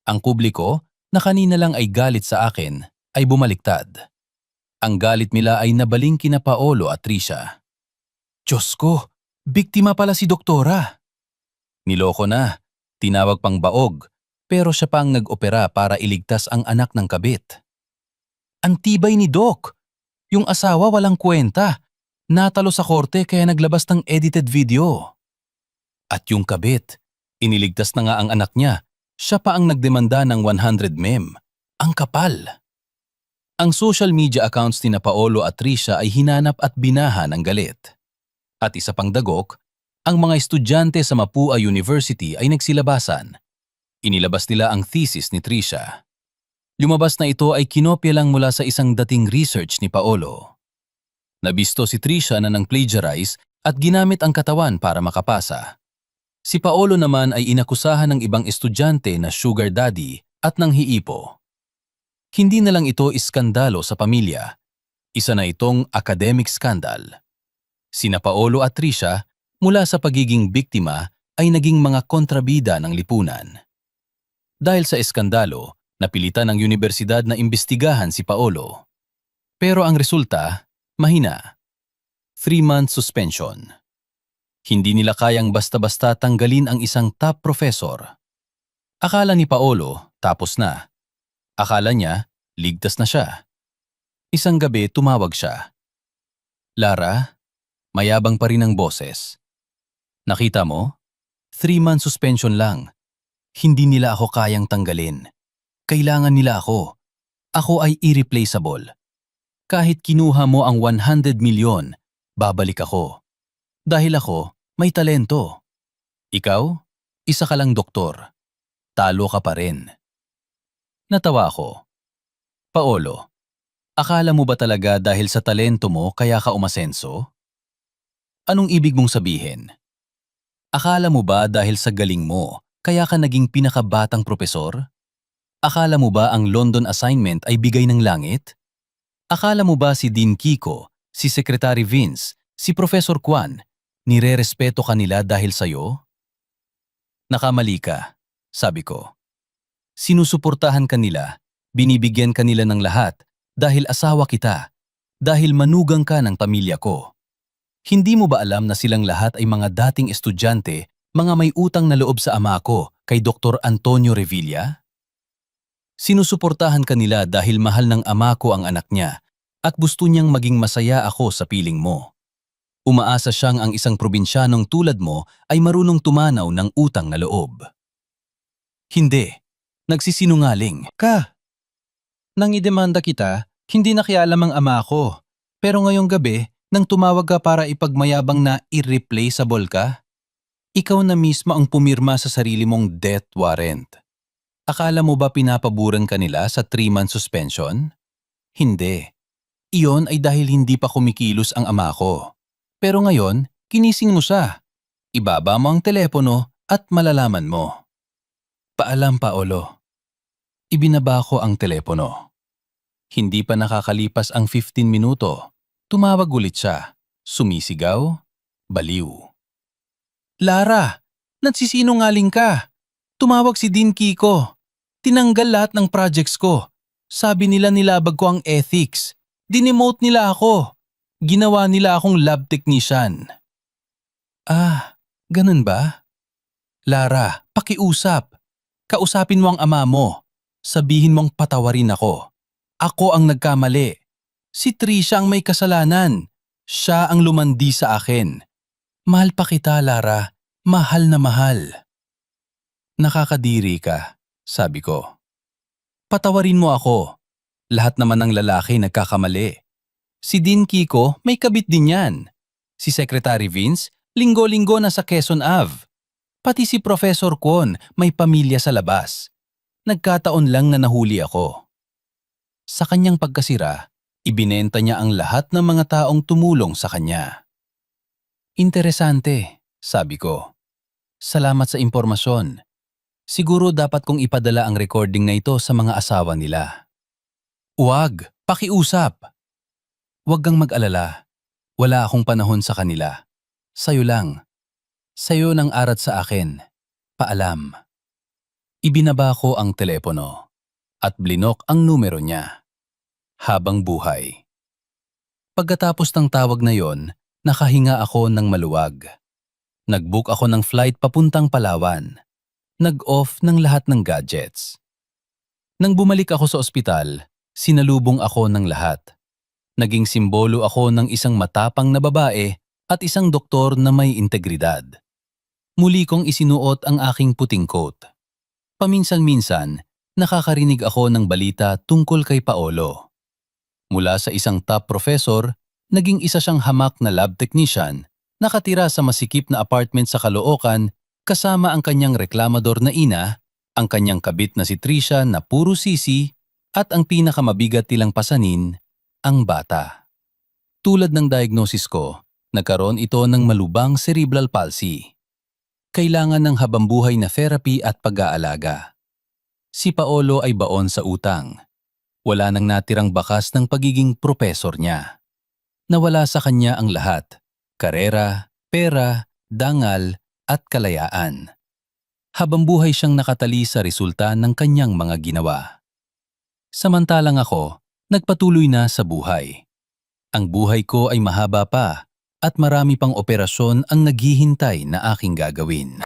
Ang publiko, na kanina lang ay galit sa akin, ay bumaliktad. Ang galit nila ay nabaling kina Paolo at Tricia. Diyos ko, biktima pala si doktora. Niloko na, tinawag pang baog, pero siya pang nag-opera para iligtas ang anak ng kabit. Ang tibay ni Doc. Yung asawa walang kwenta. Natalo sa korte kaya naglabas ng edited video. At yung kabit, iniligtas na nga ang anak niya. Siya pa ang nagdemanda ng 100 mem. Ang kapal. Ang social media accounts ni na Paolo at Tricia ay hinanap at binaha ng galit. At isa pang dagok, ang mga estudyante sa Mapua University ay nagsilabasan. Inilabas nila ang thesis ni Tricia. Lumabas na ito ay kinopya lang mula sa isang dating research ni Paolo. Nabisto si Tricia na nang plagiarize at ginamit ang katawan para makapasa. Si Paolo naman ay inakusahan ng ibang estudyante na sugar daddy at nanghiipo. Hindi na lang ito iskandalo sa pamilya. Isa na itong academic scandal. Sina Paolo at Tricia, mula sa pagiging biktima, ay naging mga kontrabida ng lipunan. Dahil sa eskandalo, napilitan ng universidad na imbestigahan si Paolo. Pero ang resulta, mahina. 3-month suspension. Hindi nila kayang basta-basta tanggalin ang isang top professor. Akala ni Paolo, tapos na. Akala niya, ligtas na siya. Isang gabi tumawag siya. Lara, mayabang pa rin ang boses. Nakita mo? 3-month suspension lang. Hindi nila ako kayang tanggalin. Kailangan nila ako. Ako ay irreplaceable. Kahit kinuha mo ang 100 milyon, babalik ako. Dahil ako, may talento. Ikaw, isa ka lang doktor. Talo ka pa rin. Natawa ako. Paolo, akala mo ba talaga dahil sa talento mo kaya ka umasenso? Anong ibig mong sabihin? Akala mo ba dahil sa galing mo kaya ka naging pinakabatang propesor? Akala mo ba ang London assignment ay bigay ng langit? Akala mo ba si Dean Kiko, si Secretary Vince, si Professor Kwan, nire-respeto ka nila dahil sa'yo? Nakamali ka, sabi ko. Sinusuportahan ka nila, binibigyan ka nila ng lahat dahil asawa kita, dahil manugang ka ng pamilya ko. Hindi mo ba alam na silang lahat ay mga dating estudyante, mga may utang na loob sa ama ko, kay Dr. Antonio Revilla? Sinusuportahan ka nila dahil mahal ng ama ko ang anak niya at gusto niyang maging masaya ako sa piling mo. Umaasa siyang ang isang probinsyanong tulad mo ay marunong tumanaw ng utang na loob. Hindi. Nagsisinungaling ka. Nang idemanda kita, hindi nakialam ang ama ko. Pero ngayong gabi, nang tumawag ka para ipagmayabang na irreplaceable ka, ikaw na mismo ang pumirma sa sarili mong death warrant. Akala mo ba pinapaburan ka nila sa 3-month suspension? Hindi. Iyon ay dahil hindi pa kumikilos ang ama ko. Pero ngayon, kinising mo siya. Ibaba mo ang telepono at malalaman mo. Paalam, Paolo. Ibinaba ko ang telepono. Hindi pa nakakalipas ang 15 minuto. Tumawag ulit siya. Sumisigaw, baliw. Lara, nagsisinungaling ka. Tumawag si Dean Kiko. Tinanggal lahat ng projects ko. Sabi nila nilabag ko ang ethics. Dinemote nila ako. Ginawa nila akong lab technician. Ah, ganun ba? Lara, pakiusap. Kausapin mo ang ama mo. Sabihin mong patawarin ako. Ako ang nagkamali. Si Tricia ang may kasalanan. Siya ang lumandi sa akin. Mahal pa kita, Lara. Mahal na mahal. Nakakadiri ka, sabi ko. Patawarin mo ako. Lahat naman ng lalaki nagkakamali. Si Dean Kiko may kabit din yan. Si Secretary Vince, linggo-linggo na sa Quezon Ave. Pati si Professor Kwon may pamilya sa labas. Nagkataon lang na nahuli ako. Sa kanyang pagkasira, ibinenta niya ang lahat ng mga taong tumulong sa kanya. Interesante, sabi ko. Salamat sa impormasyon. Siguro dapat kong ipadala ang recording na ito sa mga asawa nila. Huwag, pakiusap. Huwag kang mag-alala. Wala akong panahon sa kanila. Sayo lang. Sayo nang arat sa akin. Paalam. Ibinaba ko ang telepono at blinok ang numero niya. Habang buhay. Pagkatapos ng tawag na yon, nakahinga ako ng maluwag. Nag-book ako ng flight papuntang Palawan. Nag-off ng lahat ng gadgets. Nang bumalik ako sa ospital, sinalubong ako ng lahat. Naging simbolo ako ng isang matapang na babae at isang doktor na may integridad. Muli kong isinuot ang aking puting coat. Paminsan-minsan, nakakarinig ako ng balita tungkol kay Paolo. Mula sa isang top professor, naging isa siyang hamak na lab technician, nakatira sa masikip na apartment sa Caloocan kasama ang kanyang reklamador na ina, ang kanyang kabit na si Trisha na puro sisi, at ang pinakamabigat nilang pasanin, ang bata. Tulad ng diagnosis ko, nagkaroon ito ng malubhang cerebral palsy. Kailangan ng habambuhay na therapy at pag-aalaga. Si Paolo ay baon sa utang. Wala nang natirang bakas ng pagiging propesor niya. Nawala sa kanya ang lahat, karera, pera, dangal, at kalayaan. Habang buhay siyang nakatali sa resulta ng kanyang mga ginawa. Samantalang ako, nagpatuloy na sa buhay. Ang buhay ko ay mahaba pa at marami pang operasyon ang naghihintay na aking gagawin.